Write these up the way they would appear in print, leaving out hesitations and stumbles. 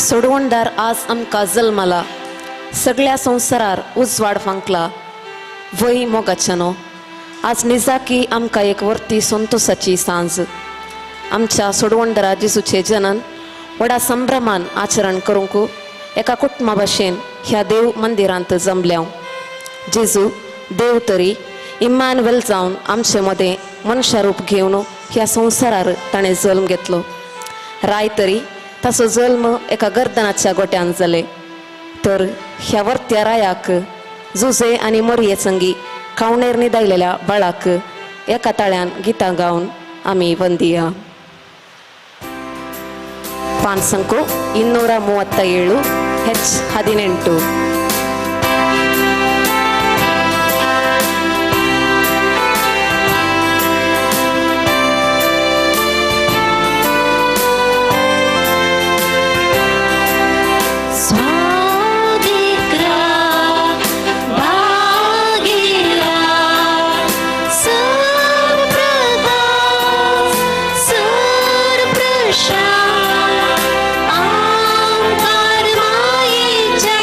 सोडवणदार आज आमकां जल्माला, सगळ्या संवसारार उजवाड फांकला, वय मोगाच्यानो आज निजाकी आमकां एक वर्ती संतोषाची सांज. आमच्या सोडवणदारा जेजूचे जनन व्हडा संभ्रमान आचरण करूंक एका कुटुंबा भाशेन ह्या देव मंदिरांत जमल्या. जेजू देव तरी इम्मानुएल जावन आमचे मदें मनशा रूप घेवन ह्या संवसारार ताणें जल्म घेतलो. राय तरी ताचो जल्म एका गर्दनाच्या गोट्यान जाले. तर ह्या वर्त्या रायाक जुजे आनी मरये संगी कावणेर न्हिदायलेल्या बाळाक एका ताळ्यान गितां गावन आमी वंदिया. पान संख्यೆ 237 H18. आमकार मायेच्या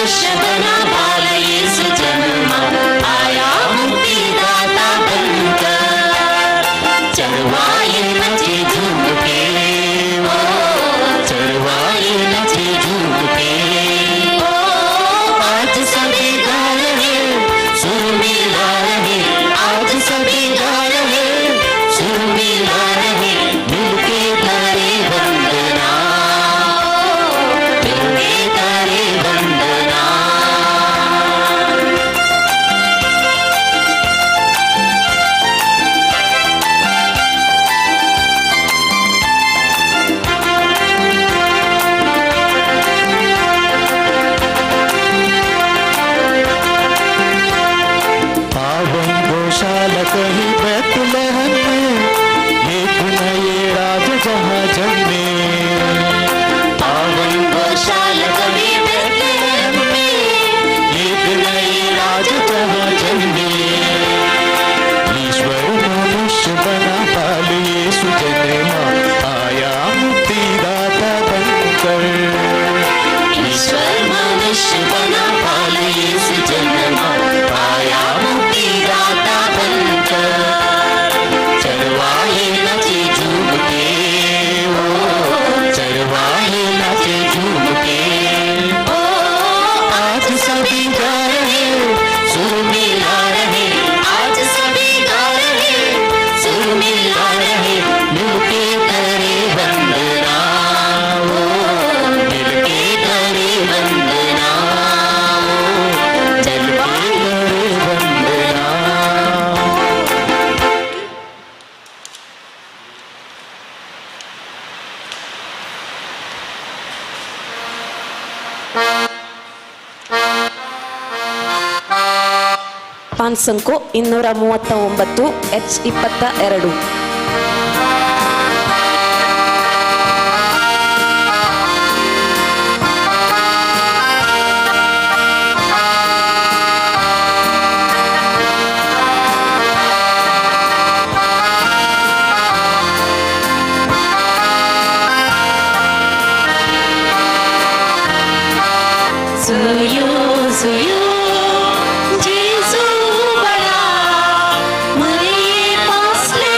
मनुष्य बना बाल यीशु जन्मा आया मुक्तिदाता बनकर चरवाहे नचे झूम के ओ चरवाहे नचे झूम के ओ आज सभी गा रहे सुर मिला रहे आज सभी गा रहे सुर मिला रहे मिलके करे वंदना मिलके करे वंदना पावन गौशाला कहीं बैतलहम में एक नए राज जहाँ जन्मे पावन गौशाला कभी बैतलहम में एक नए राज जहाँ जन्मे ईश्वर मनुष्य बना बाल यीशु जन्मा आया मुक्तिदाता बनकर ईश्वर मनुष्य बना बाल यीशु जन्मा आया मुक्तिदाता बनकर चरवाहे नचे झूम के ओ चरवाहे नचे झूम के ओ आज सभी गा रहे सुर मिला रहे आज सभी गा रहे सुर मिला रहे मिलके करे वंदना ओ मिलके करे वंदना ओ चरवाहे करे वंदना ಪಾನ್ ಸಂಖ್ಯೆ 239 H22. सुयो सुयो जेसू बड़ा मरे पासले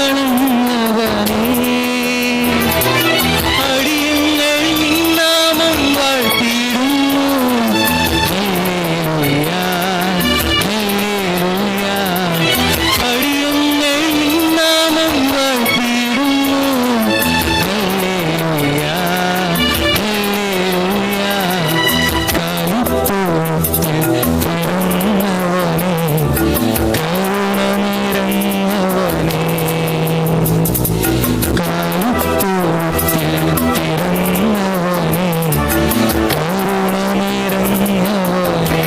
കഴുകിക്കളഞ്ഞവനേ അടിയങ്ങൾ നിന്നാമം വാഴ്ത്തിയിടുന്നു ഹല്ലേലൂയ ഹല്ലേലൂയ അടിയങ്ങൾ നിന്നാമം വാഴ്ത്തിയിടുന്നു ഹല്ലേലൂയ ഹല്ലേലൂയ കാലിത്തോട്ടിൽ പിറന്നവനേ കരുണ നിറഞ്ഞവനേ കാലിത്തോട്ടിൽ പിറന്നവനേ കരുണ നിറഞ്ഞവനേ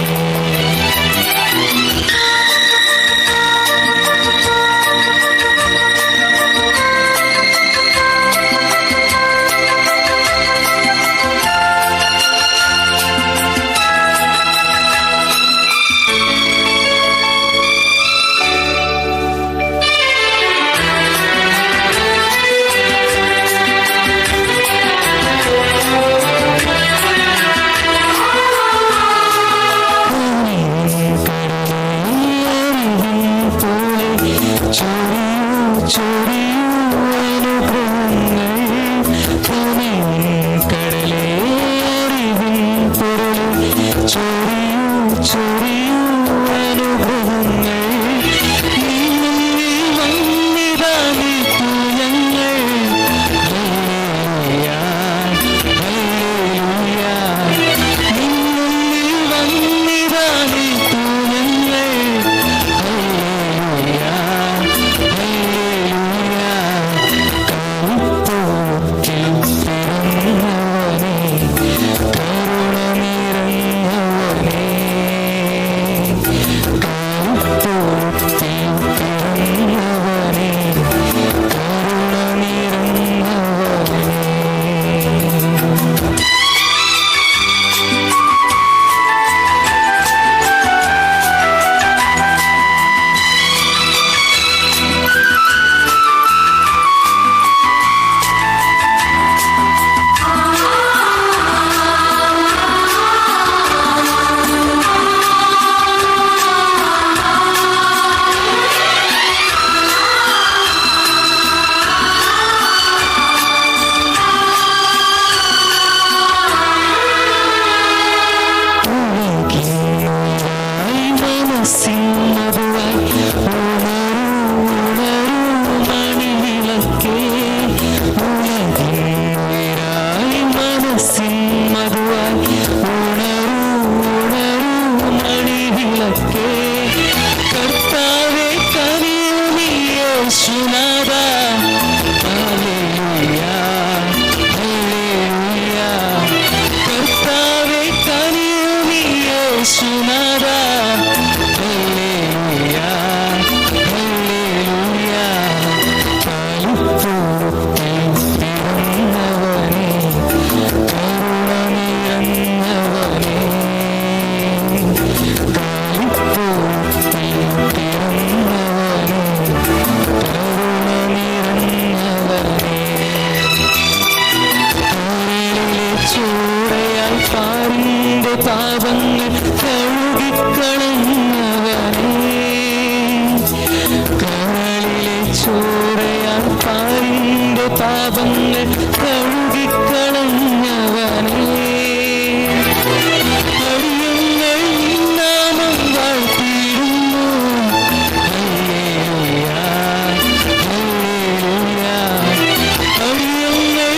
പാപങ്ങൾ കഴുകിക്കളഞ്ഞവനേ അടിയങ്ങൾ നാമം വാഴ്ത്തിയിടുന്നു ഹല്ലേലൂയ ഹല്ലേലൂയ അടിയങ്ങൾ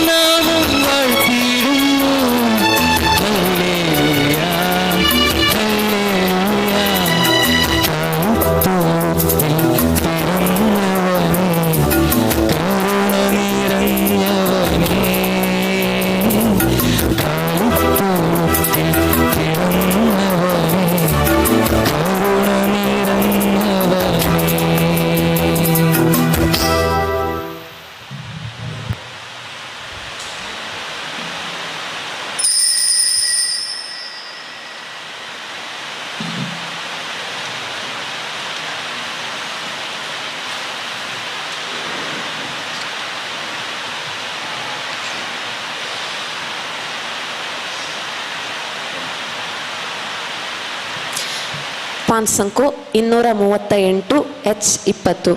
നാമം വാഴ്ത്തിയിടുന്നു ഹല്ലേലൂയ ഹല്ലേലൂയ കാലിത്തോട്ടിൽ പിറന്നവനേ കരുണ നിറഞ്ഞവനേ ಪಾನ್ ಸಂಖ್ಯೆ 238 H20.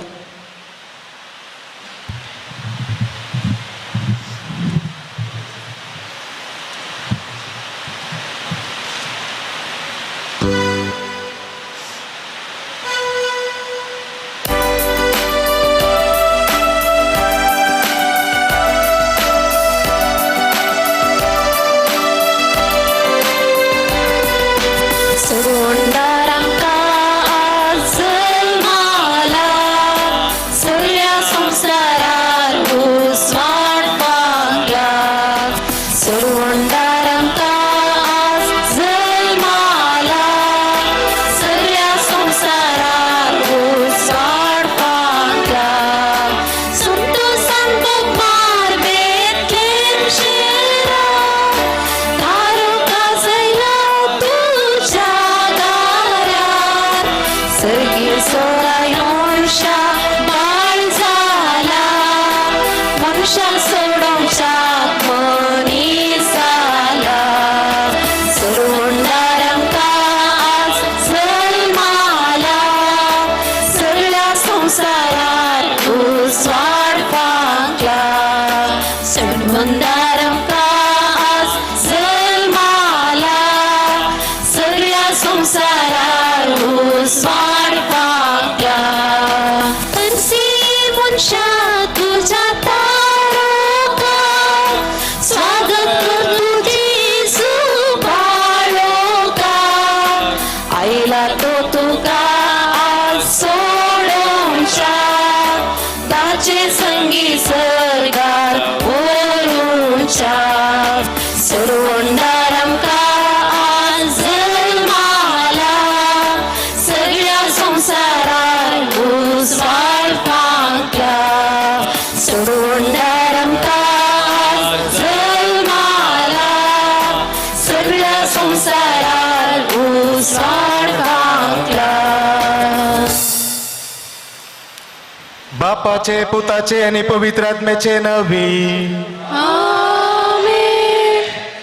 बापाचे, पुताचे आणि पवित्र आत्म्याचे नावी.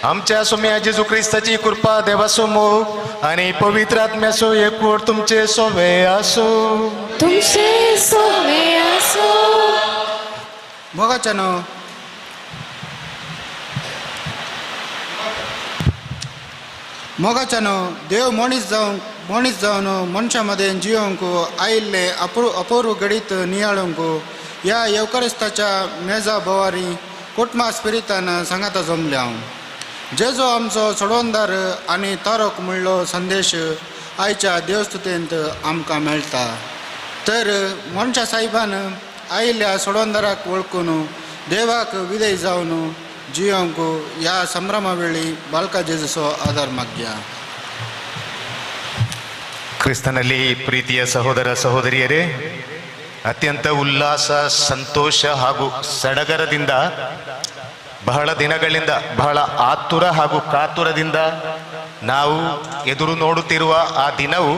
आमच्या सुम्या जेजू ख्रिस्ताची कृपा देवासमोर आणि पवित्र आत्म्यासो एकवट तुमचे सोवे असो. तुमचे सोवे असो. मोगाच्यानो देव मनीस जावन मनशामध्ये जिवंको आयिल्ले अपूर्व गडीत नियाळंको या येवकारिस्ताच्या मेजा बोवारी कुटुंबा स्पिरितान सांगाता जमले हांव. जेजो आमचो सोडवणदार आनी तारक म्हणलो संदेश आयच्या देवस्तुतेंत आमकां मेळटा. तर मनशा साहेबान आयिल्ल्या सोडवणदाराक वळखून देवाक विधेय जावन जिवंको या संभ्रमा वेळी बालका जेजूचो आदार माग्या. ಕ್ರಿಸ್ತನಲ್ಲಿ ಪ್ರೀತಿಯ ಸಹೋದರ ಸಹೋದರಿಯರೇ, ಅತ್ಯಂತ ಉಲ್ಲಾಸ, ಸಂತೋಷ ಹಾಗೂ ಸಡಗರದಿಂದ ಬಹಳ ದಿನಗಳಿಂದ ಬಹಳ ಆತುರ ಹಾಗೂ ಕಾತುರದಿಂದ ನಾವು ಎದುರು ನೋಡುತ್ತಿರುವ ಆ ದಿನವು,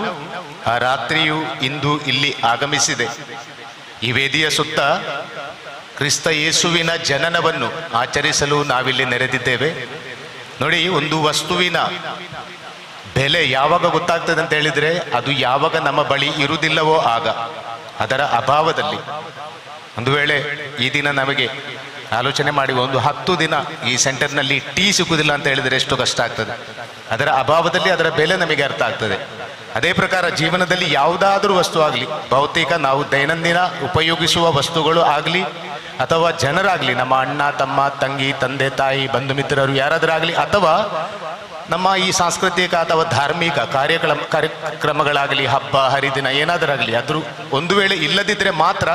ಆ ರಾತ್ರಿಯು ಇಂದು ಇಲ್ಲಿ ಆಗಮಿಸಿದೆ. ಈ ವೇದಿಯ ಸುತ್ತ ಕ್ರಿಸ್ತ ಯೇಸುವಿನ ಜನನವನ್ನು ಆಚರಿಸಲು ನಾವಿಲ್ಲಿ ನೆರೆದಿದ್ದೇವೆ. ನೋಡಿ, ಒಂದು ವಸ್ತುವಿನ ಬೆಲೆ ಯಾವಾಗ ಗೊತ್ತಾಗ್ತದೆ ಅಂತ ಹೇಳಿದ್ರೆ, ಅದು ಯಾವಾಗ ನಮ್ಮ ಬಳಿ ಇರುವುದಿಲ್ಲವೋ ಆಗ, ಅದರ ಅಭಾವದಲ್ಲಿ. ಒಂದು ವೇಳೆ ಈ ದಿನ ನಮಗೆ ಆಲೋಚನೆ ಮಾಡಿ ಒಂದು 10 ದಿನ ಈ ಸೆಂಟರ್ನಲ್ಲಿ ಟೀ ಸಿಗುವುದಿಲ್ಲ ಅಂತ ಹೇಳಿದರೆ ಎಷ್ಟು ಕಷ್ಟ ಆಗ್ತದೆ. ಅದರ ಅಭಾವದಲ್ಲಿ ಅದರ ಬೆಲೆ ನಮಗೆ ಅರ್ಥ ಆಗ್ತದೆ. ಅದೇ ಪ್ರಕಾರ ಜೀವನದಲ್ಲಿ ಯಾವುದಾದ್ರೂ ವಸ್ತು ಆಗಲಿ, ಭೌತಿಕ ನಾವು ದೈನಂದಿನ ಉಪಯೋಗಿಸುವ ವಸ್ತುಗಳು ಆಗಲಿ ಅಥವಾ ಜನರಾಗಲಿ, ನಮ್ಮ ಅಣ್ಣ ತಮ್ಮ ತಂಗಿ ತಂದೆ ತಾಯಿ ಬಂಧು ಮಿತ್ರರು ಯಾರಾದರಾಗಲಿ, ಅಥವಾ ನಮ್ಮ ಈ ಸಾಂಸ್ಕೃತಿಕ ಅಥವಾ ಧಾರ್ಮಿಕ ಕಾರ್ಯಕ್ರಮಗಳಾಗಲಿ, ಹಬ್ಬ ಹರಿದಿನ ಏನಾದರಾಗಲಿ, ಅದ್ರ ಒಂದು ವೇಳೆ ಇಲ್ಲದಿದ್ದರೆ ಮಾತ್ರ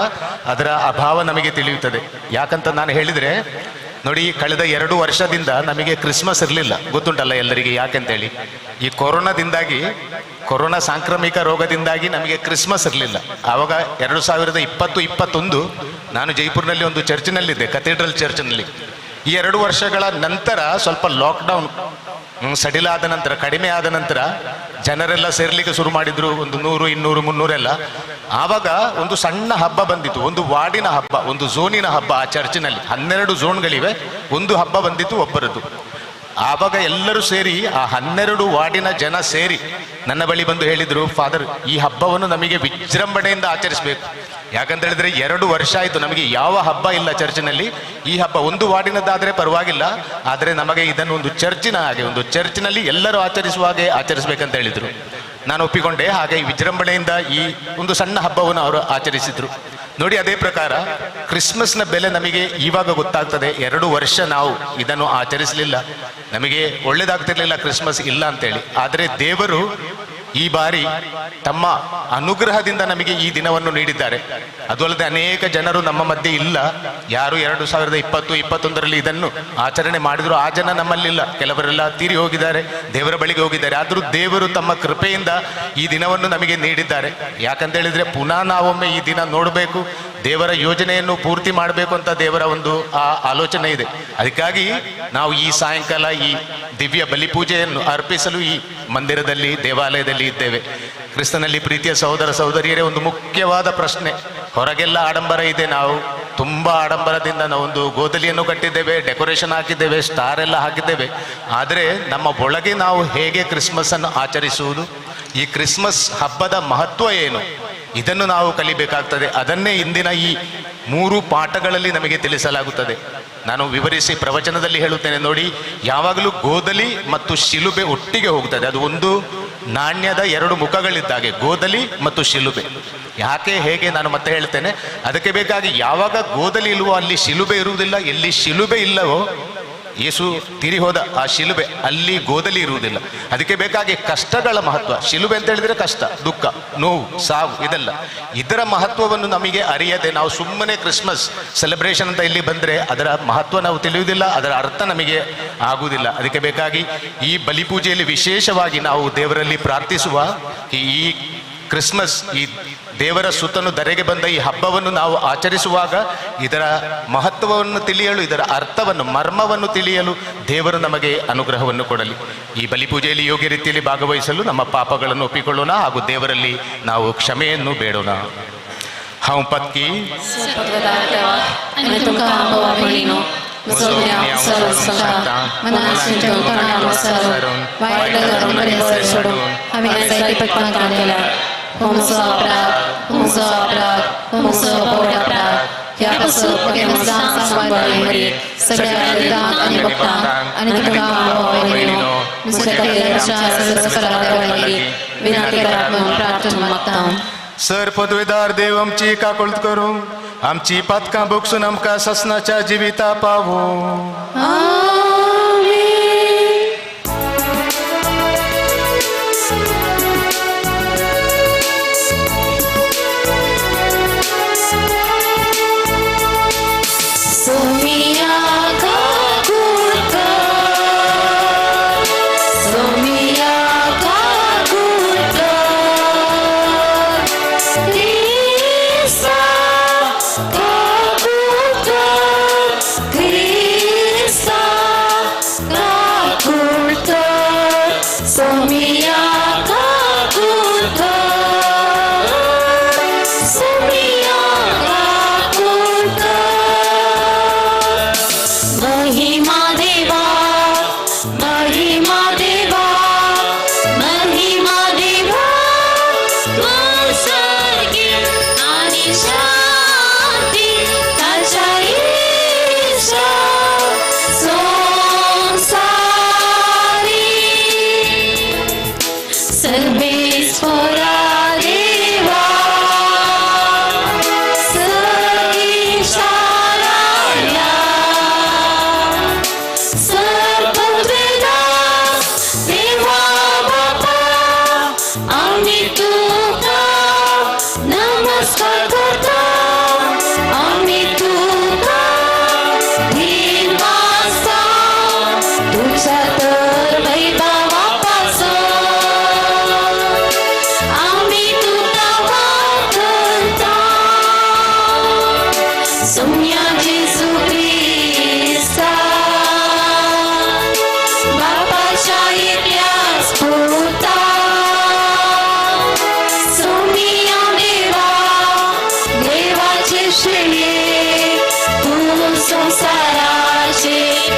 ಅದರ ಅಭಾವ ನಮಗೆ ತಿಳಿಯುತ್ತದೆ. ಯಾಕಂತ ನಾನು ಹೇಳಿದರೆ, ನೋಡಿ, ಕಳೆದ 2 ವರ್ಷದಿಂದ ನಮಗೆ ಕ್ರಿಸ್ಮಸ್ ಇರಲಿಲ್ಲ, ಗೊತ್ತುಂಟಲ್ಲ ಎಲ್ಲರಿಗೆ ಯಾಕೆಂತೇಳಿ. ಈ ಕೊರೋನಾ ಸಾಂಕ್ರಾಮಿಕ ರೋಗದಿಂದಾಗಿ ನಮಗೆ ಕ್ರಿಸ್ಮಸ್ ಇರಲಿಲ್ಲ. ಆವಾಗ 2020-21 ನಾನು ಜೈಪುರ್ನಲ್ಲಿ ಒಂದು ಚರ್ಚ್ನಲ್ಲಿದ್ದೆ, ಕಥೀಡ್ರಲ್ ಚರ್ಚ್ನಲ್ಲಿ. ಈ 2 ವರ್ಷಗಳ ನಂತರ ಸ್ವಲ್ಪ ಲಾಕ್ಡೌನ್ ಸಡಿಲಾದ ನಂತರ, ಕಡಿಮೆ ಆದ ನಂತರ ಜನರೆಲ್ಲ ಸೇರ್ಲಿಕ್ಕೆ ಶುರು ಮಾಡಿದ್ರು, ಒಂದು 100, 200, 300 ಎಲ್ಲ. ಆವಾಗ ಒಂದು ಸಣ್ಣ ಹಬ್ಬ ಬಂದಿತ್ತು, ಒಂದು ವಾರ್ಡಿನ ಹಬ್ಬ, ಒಂದು ಝೋನಿನ ಹಬ್ಬ. ಆ ಚರ್ಚಿನಲ್ಲಿ 12 ಝೋನ್ಗಳಿವೆ, ಒಂದು ಹಬ್ಬ ಬಂದಿತ್ತು ಒಬ್ಬರದ್ದು. ಆವಾಗ ಎಲ್ಲರೂ ಸೇರಿ, ಆ 12 ವಾರ್ಡಿನ ಜನ ಸೇರಿ ನನ್ನ ಬಳಿ ಬಂದು ಹೇಳಿದರು, ಫಾದರ್ ಈ ಹಬ್ಬವನ್ನು ನಮಗೆ ವಿಜೃಂಭಣೆಯಿಂದ ಆಚರಿಸಬೇಕು. ಯಾಕಂತ ಹೇಳಿದ್ರೆ 2 ವರ್ಷ ಆಯಿತು ನಮಗೆ ಯಾವ ಹಬ್ಬ ಇಲ್ಲ ಚರ್ಚಿನಲ್ಲಿ. ಈ ಹಬ್ಬ ಒಂದು ವಾರ್ಡಿನದ್ದಾದರೆ ಪರವಾಗಿಲ್ಲ, ಆದರೆ ನಮಗೆ ಇದನ್ನು ಒಂದು ಚರ್ಚಿನ ಹಾಗೆ, ಒಂದು ಚರ್ಚಿನಲ್ಲಿ ಎಲ್ಲರೂ ಆಚರಿಸುವ ಹಾಗೆ ಆಚರಿಸಬೇಕಂತ ಹೇಳಿದರು. ನಾನು ಒಪ್ಪಿಕೊಂಡೆ. ಹಾಗೆ ವಿಜೃಂಭಣೆಯಿಂದ ಈ ಒಂದು ಸಣ್ಣ ಹಬ್ಬವನ್ನು ಅವರು ಆಚರಿಸಿದ್ರು. ನೋಡಿ, ಅದೇ ಪ್ರಕಾರ ಕ್ರಿಸ್ಮಸ್ನ ಬೆಲೆ ನಮಗೆ ಇವಾಗ ಗೊತ್ತಾಗ್ತದೆ. 2 ವರ್ಷ ನಾವು ಇದನ್ನು ಆಚರಿಸಲಿಲ್ಲ, ನಮಗೆ ಒಳ್ಳೇದಾಗ್ತಿರ್ಲಿಲ್ಲ ಕ್ರಿಸ್ಮಸ್ ಇಲ್ಲ ಅಂತೇಳಿ. ಆದರೆ ದೇವರು ಈ ಬಾರಿ ತಮ್ಮ ಅನುಗ್ರಹದಿಂದ ನಮಗೆ ಈ ದಿನವನ್ನು ನೀಡಿದ್ದಾರೆ. ಅದು ಅಲ್ಲದೆ ಅನೇಕ ಜನರು ನಮ್ಮ ಮಧ್ಯೆ ಇಲ್ಲ. ಯಾರು 2020-21ರಲ್ಲಿ ಇದನ್ನು ಆಚರಣೆ ಮಾಡಿದ್ರು ಆ ಜನ ನಮ್ಮಲ್ಲಿಲ್ಲ. ಕೆಲವರೆಲ್ಲ ತೀರಿ ಹೋಗಿದ್ದಾರೆ, ದೇವರ ಬಳಿಗೆ ಹೋಗಿದ್ದಾರೆ. ಆದರೂ ದೇವರು ತಮ್ಮ ಕೃಪೆಯಿಂದ ಈ ದಿನವನ್ನು ನಮಗೆ ನೀಡಿದ್ದಾರೆ. ಯಾಕಂತ ಹೇಳಿದ್ರೆ ಪುನಃ ನಾವೊಮ್ಮೆ ಈ ದಿನ ನೋಡಬೇಕು, ದೇವರ ಯೋಜನೆಯನ್ನು ಪೂರ್ತಿ ಮಾಡಬೇಕು ಅಂತ ದೇವರ ಒಂದು ಆಲೋಚನೆ ಇದೆ. ಅದಕ್ಕಾಗಿ ನಾವು ಈ ಸಾಯಂಕಾಲ ಈ ದಿವ್ಯ ಬಲಿಪೂಜೆಯನ್ನು ಅರ್ಪಿಸಲು ಈ ಮಂದಿರದಲ್ಲಿ, ದೇವಾಲಯದಲ್ಲಿ ಇದ್ದೇವೆ. ಕ್ರಿಸ್ತನಲ್ಲಿ ಪ್ರೀತಿಯ ಸಹೋದರ ಸಹೋದರಿಯರೇ, ಒಂದು ಮುಖ್ಯವಾದ ಪ್ರಶ್ನೆ. ಹೊರಗೆಲ್ಲ ಆಡಂಬರ ಇದೆ, ನಾವು ತುಂಬ ಆಡಂಬರದಿಂದ ನಾವು ಒಂದು ಗೋದಲಿಯನ್ನು ಕಟ್ಟಿದ್ದೇವೆ, ಡೆಕೋರೇಷನ್ ಹಾಕಿದ್ದೇವೆ, ಸ್ಟಾರ್ ಎಲ್ಲ ಹಾಕಿದ್ದೇವೆ. ಆದರೆ ನಮ್ಮ ಒಳಗೆ ನಾವು ಹೇಗೆ ಕ್ರಿಸ್ಮಸ್ ಅನ್ನು ಆಚರಿಸುವುದು, ಈ ಕ್ರಿಸ್ಮಸ್ ಹಬ್ಬದ ಮಹತ್ವ ಏನು, ಇದನ್ನು ನಾವು ಕಲಿಬೇಕಾಗ್ತದೆ. ಅದನ್ನೇ ಇಂದಿನ ಈ 3 ಪಾಠಗಳಲ್ಲಿ ನಮಗೆ ತಿಳಿಸಲಾಗುತ್ತದೆ. ನಾನು ವಿವರಿಸಿ ಪ್ರವಚನದಲ್ಲಿ ಹೇಳುತ್ತೇನೆ. ನೋಡಿ, ಯಾವಾಗಲೂ ಗೋದಲಿ ಮತ್ತು ಶಿಲುಬೆ ಒಟ್ಟಿಗೆ ಹೋಗ್ತದೆ. ಅದು ಒಂದು ನಾಣ್ಯದ 2 ಮುಖಗಳಿದ್ದಾಗೆ, ಗೋದಲಿ ಮತ್ತು ಶಿಲುಬೆ. ಯಾಕೆ ಹೇಗೆ ನಾನು ಮತ್ತೆ ಹೇಳ್ತೇನೆ. ಅದಕ್ಕೆ ಬೇಕಾಗಿ ಯಾವಾಗ ಗೋದಲಿ ಇಲ್ವೋ ಅಲ್ಲಿ ಶಿಲುಬೆ ಇರುವುದಿಲ್ಲ, ಎಲ್ಲಿ ಶಿಲುಬೆ ಇಲ್ಲವೋ ಯೇಸು ತೀರಿ ಹೋದ ಆ ಶಿಲುಬೆ, ಅಲ್ಲಿ ಗೋದಲಿ ಇರುವುದಿಲ್ಲ. ಅದಕ್ಕೆ ಬೇಕಾಗಿ ಕಷ್ಟಗಳ ಮಹತ್ವ. ಶಿಲುಬೆ ಅಂತ ಹೇಳಿದ್ರೆ ಕಷ್ಟ, ದುಃಖ, ನೋವು, ಸಾವು, ಇದೆಲ್ಲ. ಇದರ ಮಹತ್ವವನ್ನು ನಮಗೆ ಅರಿಯದೆ ನಾವು ಸುಮ್ಮನೆ ಕ್ರಿಸ್ಮಸ್ ಸೆಲೆಬ್ರೇಷನ್ ಅಂತ ಇಲ್ಲಿ ಬಂದರೆ ಅದರ ಮಹತ್ವ ನಾವು ತಿಳಿಯುವುದಿಲ್ಲ, ಅದರ ಅರ್ಥ ನಮಗೆ ಆಗುವುದಿಲ್ಲ. ಅದಕ್ಕೆ ಬೇಕಾಗಿ ಈ ಬಲಿಪೂಜೆಯಲ್ಲಿ ವಿಶೇಷವಾಗಿ ನಾವು ದೇವರಲ್ಲಿ ಪ್ರಾರ್ಥಿಸುವ ಈ ಕ್ರಿಸ್ಮಸ್, ಈ ದೇವರ ಸುತ್ತನು ಧರೆಗೆ ಬಂದ ಈ ಹಬ್ಬವನ್ನು ನಾವು ಆಚರಿಸುವಾಗ ಇದರ ಮಹತ್ವವನ್ನು ತಿಳಿಯಲು, ಇದರ ಅರ್ಥವನ್ನು, ಮರ್ಮವನ್ನು ತಿಳಿಯಲು ದೇವರು ನಮಗೆ ಅನುಗ್ರಹವನ್ನು ಕೊಡಲಿ. ಈ ಬಲಿಪೂಜೆಯಲ್ಲಿ ಯೋಗ್ಯ ರೀತಿಯಲ್ಲಿ ಭಾಗವಹಿಸಲು ನಮ್ಮ ಪಾಪಗಳನ್ನು ಒಪ್ಪಿಕೊಳ್ಳೋಣ ಹಾಗೂ ದೇವರಲ್ಲಿ ನಾವು ಕ್ಷಮೆಯನ್ನು ಬೇಡೋಣ. ಹೌ ಪತ್ಕಿ सर पदवीदार देव आमची काकुळत करूं, आमची पातकां बोगसून आमकां ससनाच्या जिविता पावो.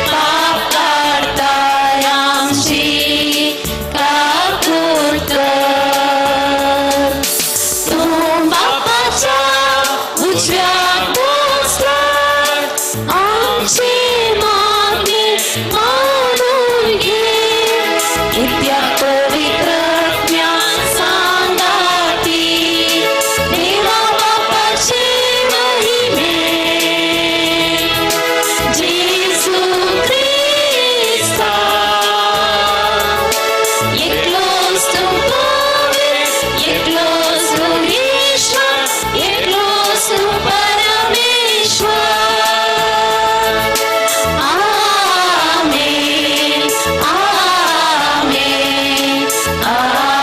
पाप करता रामशी का उजव्यात बसलात, आमची मागणी मानून घे. इत्या पवित्र सांगाती देवा बापाचे महिमे. जेसू ख्रिस्ता एकलोच तू पवित्र, एकलोच तू ईश्वर, एकलोच तू परमेश्वर. आमेन, आमेन, आमेन.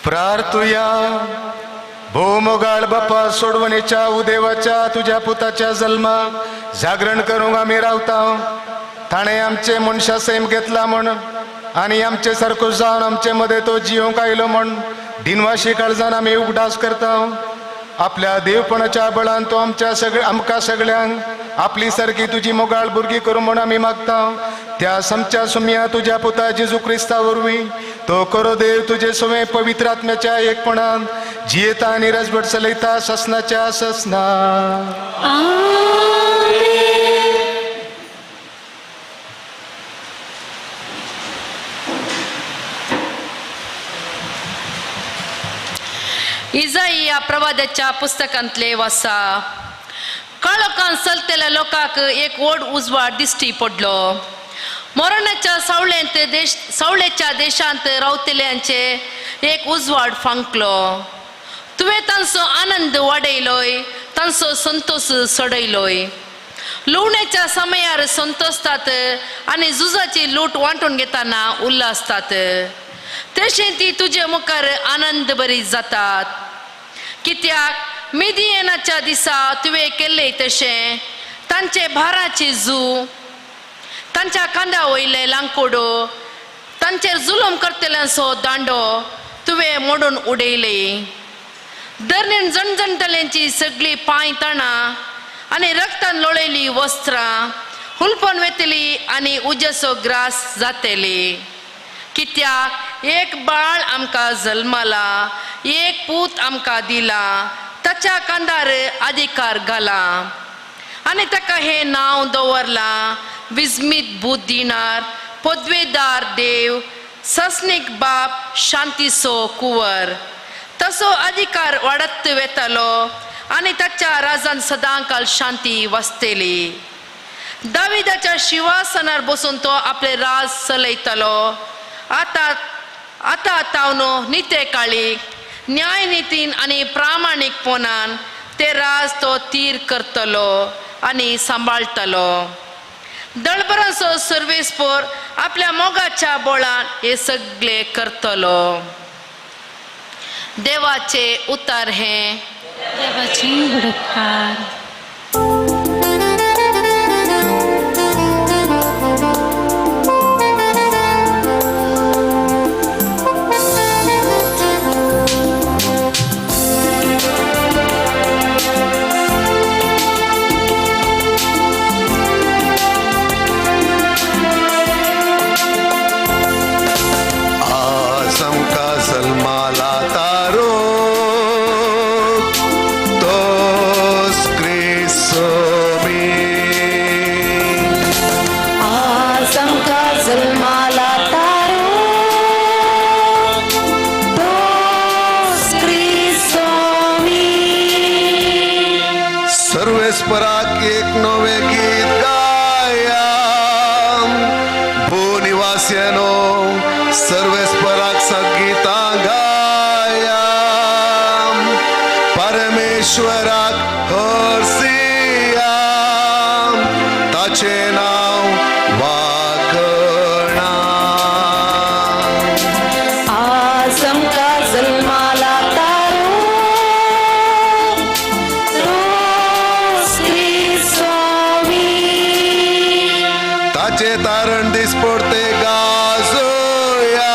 प्रार्थुया. भोमोगाळ बाप्पा सोडवणीच्या उदेवाच्या तुझ्या पुताच्या जन्मा जागरण करूंक आम्ही रावता. ताणे आमचे मनशा सैम घेतला म्हण आणि आमचे सारको जावन आमचे मध्ये तो जिवंक आयलो म्हण दिनवाशी काळजान आम्ही उगडास करता. आपल्या देवपणाच्या बळान तो आमकां सगळ्यांक आपली सारखी तुझी मोगाळ भुरगी करू म्हण आम्ही मागता. त्या समच्या सुम्या तुझ्या पुता जेजू क्रिस्ता वरवीं तो करो देव तुझे सुमे पवित्र आत्म्याच्या एकपणान जियेता आणि रजबट चलयता ससनाच्या ससना. इजाई प्रवादाच्या पुस्तकांतले वाचा. काळोखान चलतेल्या लोकांक एक व्हड उजवाड दिश्टी पडलो. मरणाच्या सावळेच्या देशांत रावतल्यांचे एक उजवाड फांकलो. तुवें तांचो आनंद वाडयलोय, तांचो संतोष सडयलोय. लुवण्याच्या समयार संतोषतात आणि झुजाची लूट वांटून घेताना उल्हासतात. तशें ती तुजे मुखार आनंद बरी जातात. कित्याक मिदियेनाच्या दिसा तुवें केल्ले तशें तांचे भाराची झू, तांच्या कांदा वयले लांकोडो, तांचेर जुलम करतल्यांचो दांडो तुवें मोडून उडयले. धरणेन जणजणटल्यांची सगळी पांय तणां आनी रक्तान लोळयली वस्त्रां हुलपन वेतली आनी उज्याचो ग्रास जातेली. कित्याक एक बाळ आमकां जल्माला, एक पूत आमकां दिला, ताच्या कांदार अधिकार घाला आनी ताका हें नांव दवरलां विस्मीत भूत दिनार, पदवेदार देव, ससनीक बाप, शांतीचो कुंवर. तसो अधिकार वाडत वेतालो आनी ताच्या राजान सदांकाल शांती वसतली. दाविदाच्या शिवासनार बसून तो आपले राज चलयतलो. आतां तावनो निते काळीक न्यायनितीन आनी प्रामाणीकपणान ते राज तो तीर करतलो आनी सांबाळटलो. दळबरांचो सर्वेस्पोर आपल्या मोगाच्या बोळान हे सगळे करतलो. देवाचे उतार हे देवाची उडकार. सर्वेस्पराक एक नवे गीत गाया. भूनिवास्यानो सर्वेस्पराक संगीतां गाया. परमेश्वराक हरसिया, ताचे नाव वाखणा. आज आमकां जल्माला ताचे तारण दिस पडते गाजोया.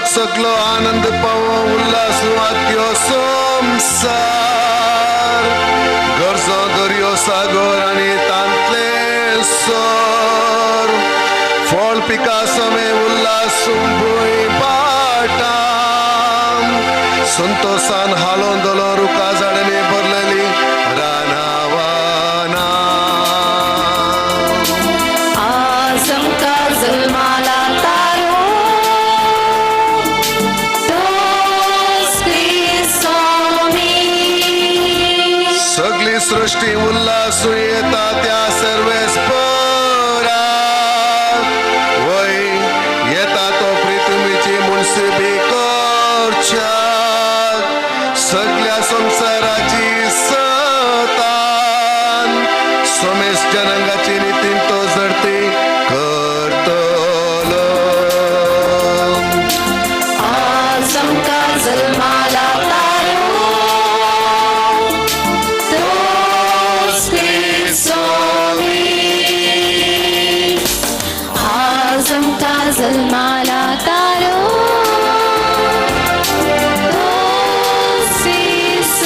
लोक सगलो आनंद पावो उल्हास वाद्यो संसार गरजो दर्यो सागर आनी तांतले सोर फळ पिका समे उल्हास भूंय पाटाम संतोषान हालोन दोलो रुका झाडांनी भरलेली रानावाना आज आमका जल्माला तारो तोच ख्रिस्त सगळी सृष्टी उल्हासू येता त्या सर्वेस वय येता तो पृथ्वीची मुनसिबी करच्यात सगळ्या संसाराची सतान सोमेश जनांगाची नितीन तो जडती करतलो आज आमका जल्माला तारो तोच ख्रिस्त आज आमका जल्माला तारो तोच ख्रिस्त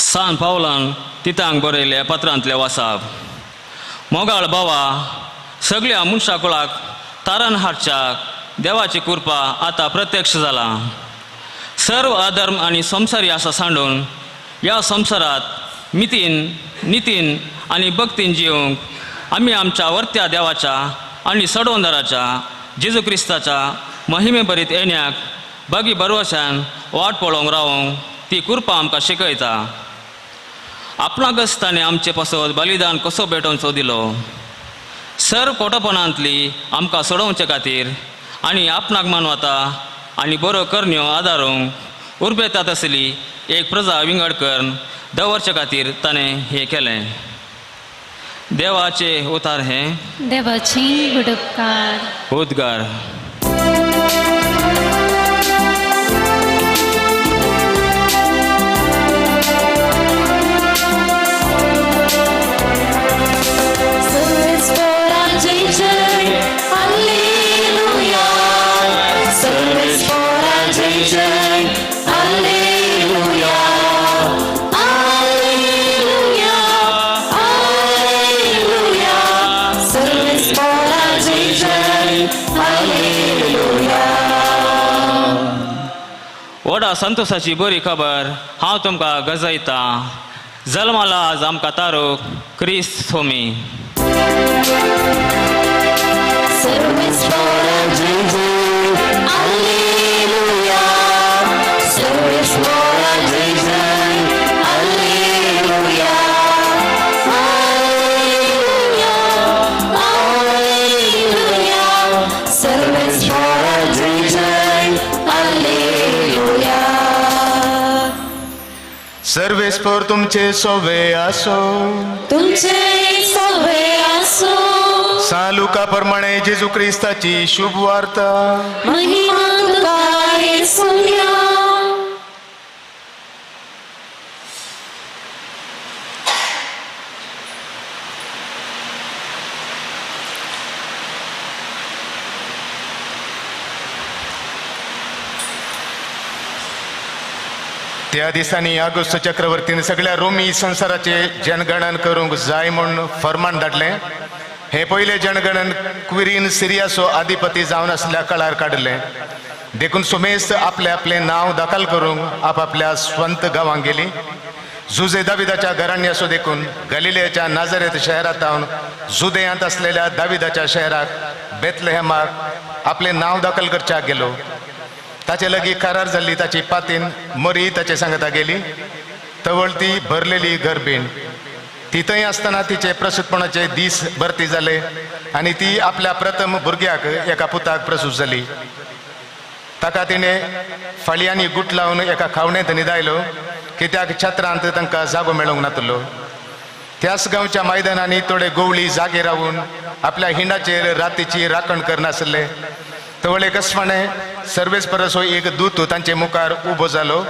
सान पावलान तितांक बरयल्या पत्रांतले वाचप मोगाळ बावा सगळ्या मनशाकुळाक तारण हाडच्याक देवाची कृपा आतां प्रत्यक्ष जाला सर्व अधर्म आनी संसारी आसा सांडून ह्या संवसारात नितीन आनी भक्तीन जिवंक आमी आमच्या वर्त्या देवाच्या आनी सडवंदराच्या जेजू क्रिस्ताच्या महिमे बरीत येण्याक बागी बरवशान वाट पळोवंक रावंक ती कृपा आमकां शिकयता आपणाकच ताणें आमचे पासत बलिदान कसो भेटोवचो दिलो सर्व खोटपणांतली आमकां सोडोवचे खातीर आनी आपणाक मानवता आनी बरो करण्यो आदारूंक उर्बेतात आसली एक प्रजा विंगड करून दवरचे खातीर ताणें हें केलें देवाचे उतार हें देवाची गुडपकार उद्गार व्हडा संतोशाची बरी खबर हांव तुमकां गजयता जल्माला आज आमकां तारूक क्रिस्त सोमी सर्वेस्पर तुमचे सोवे असो तुमचे सवे असो सालुका प्रमाणे जेजू ख्रिस्ताची शुभ वार्ता महिमा तुका येसुया त्या दिसांनी ऑगस्ट चक्रवर्तीने सगळ्या रोमी संसाराचे जनगणन करूंक जाय म्हणून फर्मान धाडलें हे पहिले जनगणन क्विरीन सिरियाचो अधिपती जावन आसल्या काळार काडले देखून सुमेस्त आपले नाव दाखल करूंक आपापल्या स्वंत गांवांक गेली जुजे दाविदाच्या घरांनी असो देखून गलिलेच्या नाझारेत शहरात जावन जुदेयांत असलेल्या दाविदाच्या शहराक बेथलेहेमाक आपले नाव दाखल करच्याक गेलो ताचे लगी करार जाल्ली ताची पातीन मरी ताचे सांगता गेली तवळ ती भरलेली गरबीण ती थंय आसतना तिचे प्रसूतपणाचे दीस भरती जाले आनी ती आपल्या प्रथम भुरग्याक एका पुताक प्रसूत जाली ताका तिणें फाळयांनी गुट लावन एका खावणेंत न्हिदायलो कित्याक छत्रांत तांकां जागो मेळोंक नातलो त्याच गांवच्या मैदानांनी थोडे गोवळी जागे रावून आपल्या हिंडाचेर रातीची राखण करनासले तवळ एक अस्वाणे सर्वेस परसो एक दूत तांचे मुखार उबो जालो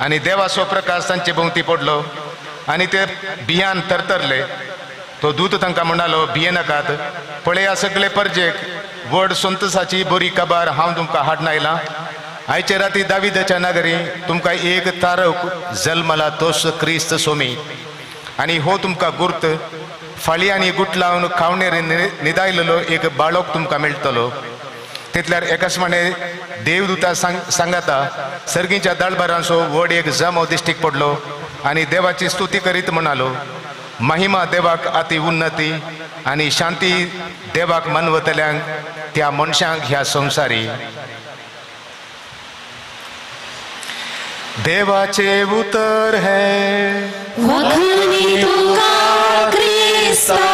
आणि देवा स्वप्रकाश तांचे भोवती पडलो आणि ते बियान तरतरले. तो दूत तांकां म्हणालो भिये नाकात, पळया सगळे परजेक व्हड संतसाची बरी काबार हांव तुमकां हाडून आयलां. आयचे राती दाविदाच्या नगरी तुमकां एक तारक जल्मला, तोच क्रिस्त सोमी. आणि हो तुमकां गुर्त, फाळी आनी गुट लावन खावणेर न्हिदायलेलो एक बाळक तुमकां मेळटलो. तितल्यार एकाच म्हणे देवदूता सांगाता सर्गीच्या दळबारांचो व्हड एक जमो दिश्टीक पडलो आणि देवाची स्तुती करीत म्हणालो, महिमा देवाक अति उन्नती आणि शांती देवाक मनवतल्यांक त्या मनशांक ह्या संवसारी. देवाचे उतर है वखणी तुका क्रिस्ता.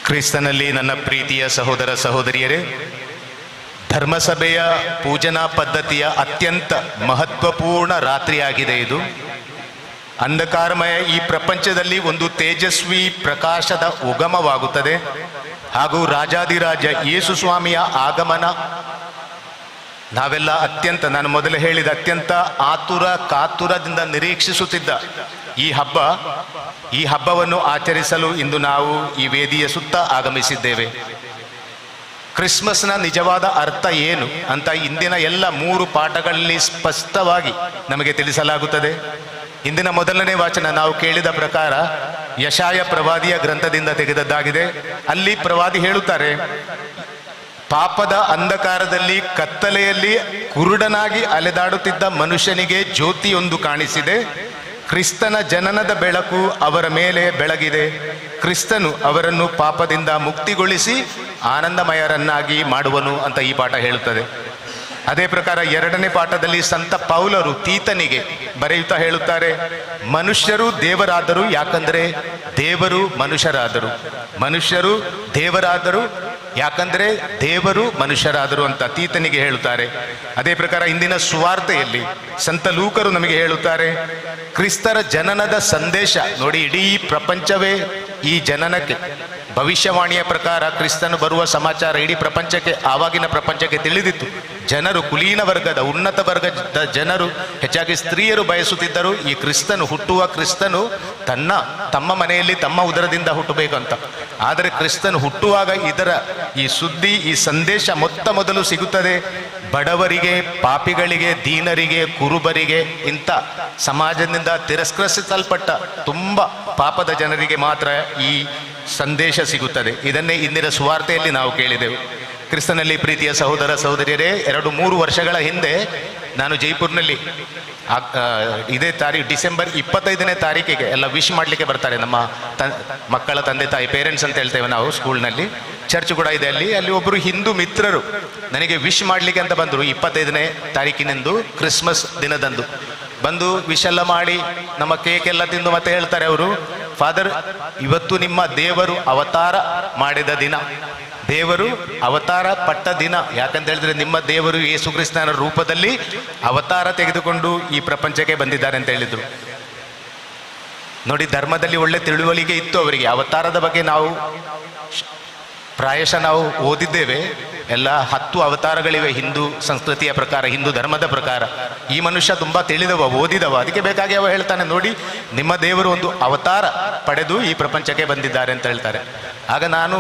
ಕ್ರಿಸ್ತನಲ್ಲಿ ನನ್ನ ಪ್ರೀತಿಯ ಸಹೋದರ ಸಹೋದರಿಯರೇ, ಧರ್ಮಸಭೆಯ ಪೂಜನಾ ಪದ್ಧತಿಯ ಅತ್ಯಂತ ಮಹತ್ವಪೂರ್ಣ ರಾತ್ರಿಯಾಗಿದೆ ಇದು. ಅಂಧಕಾರಮಯ ಈ ಪ್ರಪಂಚದಲ್ಲಿ ಒಂದು ತೇಜಸ್ವಿ ಪ್ರಕಾಶದ ಉಗಮವಾಗುತ್ತದೆ ಹಾಗೂ ರಾಜಾದಿರಾಜ ಯೇಸು ಸ್ವಾಮಿಯ ಆಗಮನ ನಾವೆಲ್ಲ ಅತ್ಯಂತ, ನಾನು ಮೊದಲು ಹೇಳಿದ ಅತ್ಯಂತ ಕಾತುರದಿಂದ ನಿರೀಕ್ಷಿಸುತ್ತಿದ್ದ ಈ ಹಬ್ಬವನ್ನು ಆಚರಿಸಲು ಇಂದು ನಾವು ಈ ವೇದಿಯ ಸುತ್ತ ಆಗಮಿಸಿದ್ದೇವೆ. ಕ್ರಿಸ್ಮಸ್ನ ನಿಜವಾದ ಅರ್ಥ ಏನು ಅಂತ ಇಂದಿನ ಎಲ್ಲ 3 ಪಾಠಗಳಲ್ಲಿ ಸ್ಪಷ್ಟವಾಗಿ ನಮಗೆ ತಿಳಿಸಲಾಗುತ್ತದೆ. ಇಂದಿನ ಮೊದಲನೇ ವಾಚನ ನಾವು ಕೇಳಿದ ಪ್ರಕಾರ ಯಶಾಯ ಪ್ರವಾದಿಯ ಗ್ರಂಥದಿಂದ ತೆಗೆದದ್ದಾಗಿದೆ. ಅಲ್ಲಿ ಪ್ರವಾದಿ ಹೇಳುತ್ತಾರೆ, ಪಾಪದ ಅಂಧಕಾರದಲ್ಲಿ ಕತ್ತಲೆಯಲ್ಲಿ ಕುರುಡನಾಗಿ ಅಲೆದಾಡುತ್ತಿದ್ದ ಮನುಷ್ಯನಿಗೆ ಜ್ಯೋತಿಯೊಂದು ಕಾಣಿಸಿದೆ. ಕ್ರಿಸ್ತನ ಜನನದ ಬೆಳಕು ಅವರ ಮೇಲೆ ಬೆಳಗಿದೆ. ಕ್ರಿಸ್ತನು ಅವರನ್ನು ಪಾಪದಿಂದ ಮುಕ್ತಿಗೊಳಿಸಿ ಆನಂದಮಯರನ್ನಾಗಿ ಮಾಡುವನು ಅಂತ ಈ ಪಾಠ ಹೇಳುತ್ತದೆ. ಅದೇ ಪ್ರಕಾರ 2ನೇ ಪಾಠದಲ್ಲಿ ಸಂತ ಪೌಲರು ತೀತನಿಗೆ ಬರೆಯುತ್ತಾ ಹೇಳುತ್ತಾರೆ, ಮನುಷ್ಯರು ದೇವರಾದರು, ಯಾಕಂದರೆ ದೇವರು ಮನುಷ್ಯರಾದರು. ಮನುಷ್ಯರು ದೇವರಾದರು, ಯಾಕಂದರೆ ದೇವರು ಮನುಷ್ಯರಾದರು ಅಂತ ತೀತನಿಗೆ ಹೇಳುತ್ತಾರೆ. ಅದೇ ಪ್ರಕಾರ ಇಂದಿನ ಸುವಾರ್ತೆಯಲ್ಲಿ ಸಂತ ಲೂಕರು ನಮಗೆ ಹೇಳುತ್ತಾರೆ, ಕ್ರಿಸ್ತರ ಜನನದ ಸಂದೇಶ ನೋಡಿ, ಇಡೀ ಪ್ರಪಂಚವೇ ಈ ಜನನಕ್ಕೆ ಭವಿಷ್ಯವಾಣಿಯ ಪ್ರಕಾರ ಕ್ರಿಸ್ತನು ಬರುವ ಸಮಾಚಾರ ಇಡೀ ಪ್ರಪಂಚಕ್ಕೆ, ಆವಾಗಿನ ಪ್ರಪಂಚಕ್ಕೆ ತಿಳಿದಿತ್ತು. ಜನರು ಕುಲೀನ ವರ್ಗದ ಉನ್ನತ ವರ್ಗದ ಜನರು, ಹೆಚ್ಚಾಗಿ ಸ್ತ್ರೀಯರು ಬಯಸುತ್ತಿದ್ದರು ಈ ಕ್ರಿಸ್ತನು ತಮ್ಮ ಮನೆಯಲ್ಲಿ ತಮ್ಮ ಉದರದಿಂದ ಹುಟ್ಟಬೇಕಂತ. ಆದರೆ ಕ್ರಿಸ್ತನು ಹುಟ್ಟುವಾಗ ಈ ಸುದ್ದಿ, ಈ ಸಂದೇಶ ಮೊದಲು ಸಿಗುತ್ತದೆ ಬಡವರಿಗೆ, ಪಾಪಿಗಳಿಗೆ, ದೀನರಿಗೆ, ಕುರುಬರಿಗೆ, ಇಂಥ ಸಮಾಜದಿಂದ ತಿರಸ್ಕರಿಸಲ್ಪಟ್ಟ ತುಂಬ ಪಾಪದ ಜನರಿಗೆ ಮಾತ್ರ ಈ ಸಂದೇಶ ಸಿಗುತ್ತದೆ. ಇದನ್ನೇ ಇಂದಿನ ಸುವಾರ್ತೆಯಲ್ಲಿ ನಾವು ಕೇಳಿದೆವು. ಕ್ರಿಸ್ತನಲ್ಲಿ ಪ್ರೀತಿಯ ಸಹೋದರ ಸಹೋದರಿಯರೇ, 2-3 ವರ್ಷಗಳ ಹಿಂದೆ ನಾನು ಜೈಪುರ್ನಲ್ಲಿ ಇದೇ ಡಿಸೆಂಬರ್ 25ನೇ ತಾರೀಕಿಗೆ ಎಲ್ಲ ವಿಶ್ ಮಾಡಲಿಕ್ಕೆ ಬರ್ತಾರೆ ನಮ್ಮ ಮಕ್ಕಳ ತಂದೆ ತಾಯಿ, ಪೇರೆಂಟ್ಸ್ ಅಂತ ಹೇಳ್ತೇವೆ ನಾವು ಸ್ಕೂಲ್ನಲ್ಲಿ. ಚರ್ಚ್ ಕೂಡ ಇದೆ ಅಲ್ಲಿ ಒಬ್ಬರು ಹಿಂದೂ ಮಿತ್ರರು ನನಗೆ ವಿಶ್ ಮಾಡಲಿಕ್ಕೆ ಅಂತ ಬಂದರು. 25ನೇ ತಾರೀಕಿನಂದು ಕ್ರಿಸ್ಮಸ್ ದಿನದಂದು ಬಂದು ವಿಶ್ ಎಲ್ಲ ಮಾಡಿ ನಮ್ಮ ಕೇಕ್ ಎಲ್ಲ ತಿಂದು ಮತ್ತೆ ಹೇಳ್ತಾರೆ ಅವರು, ಫಾದರ್ ಇವತ್ತು ನಿಮ್ಮ ದೇವರು ಅವತಾರ ಮಾಡಿದ ದಿನ, ದೇವರು ಅವತಾರ ಪಟ್ಟ ದಿನ. ಯಾಕಂತ ಹೇಳಿದ್ರೆ ನಿಮ್ಮ ದೇವರು ಯೇಸು ಕ್ರಿಸ್ತನ ರೂಪದಲ್ಲಿ ಅವತಾರ ತೆಗೆದುಕೊಂಡು ಈ ಪ್ರಪಂಚಕ್ಕೆ ಬಂದಿದ್ದಾರೆ ಅಂತ ಹೇಳಿದ್ರು. ನೋಡಿ, ಧರ್ಮದಲ್ಲಿ ಒಳ್ಳೆ ತಿಳುವಳಿಕೆ ಇತ್ತು ಅವರಿಗೆ. ಅವತಾರದ ಬಗ್ಗೆ ಪ್ರಾಯಶಃ ನಾವು ಓದಿದ್ದೇವೆ. ಎಲ್ಲ 10 ಅವತಾರಗಳಿವೆ ಹಿಂದೂ ಸಂಸ್ಕೃತಿಯ ಪ್ರಕಾರ, ಹಿಂದೂ ಧರ್ಮದ ಪ್ರಕಾರ. ಈ ಮನುಷ್ಯ ತುಂಬ ತಿಳಿದವ, ಓದಿದವ, ಅದಕ್ಕೆ ಬೇಕಾಗಿ ಅವ ಹೇಳ್ತಾನೆ, ನೋಡಿ ನಿಮ್ಮ ದೇವರು ಒಂದು ಅವತಾರ ಪಡೆದು ಈ ಪ್ರಪಂಚಕ್ಕೆ ಬಂದಿದ್ದಾರೆ ಅಂತ ಹೇಳ್ತಾರೆ. ಆಗ ನಾನು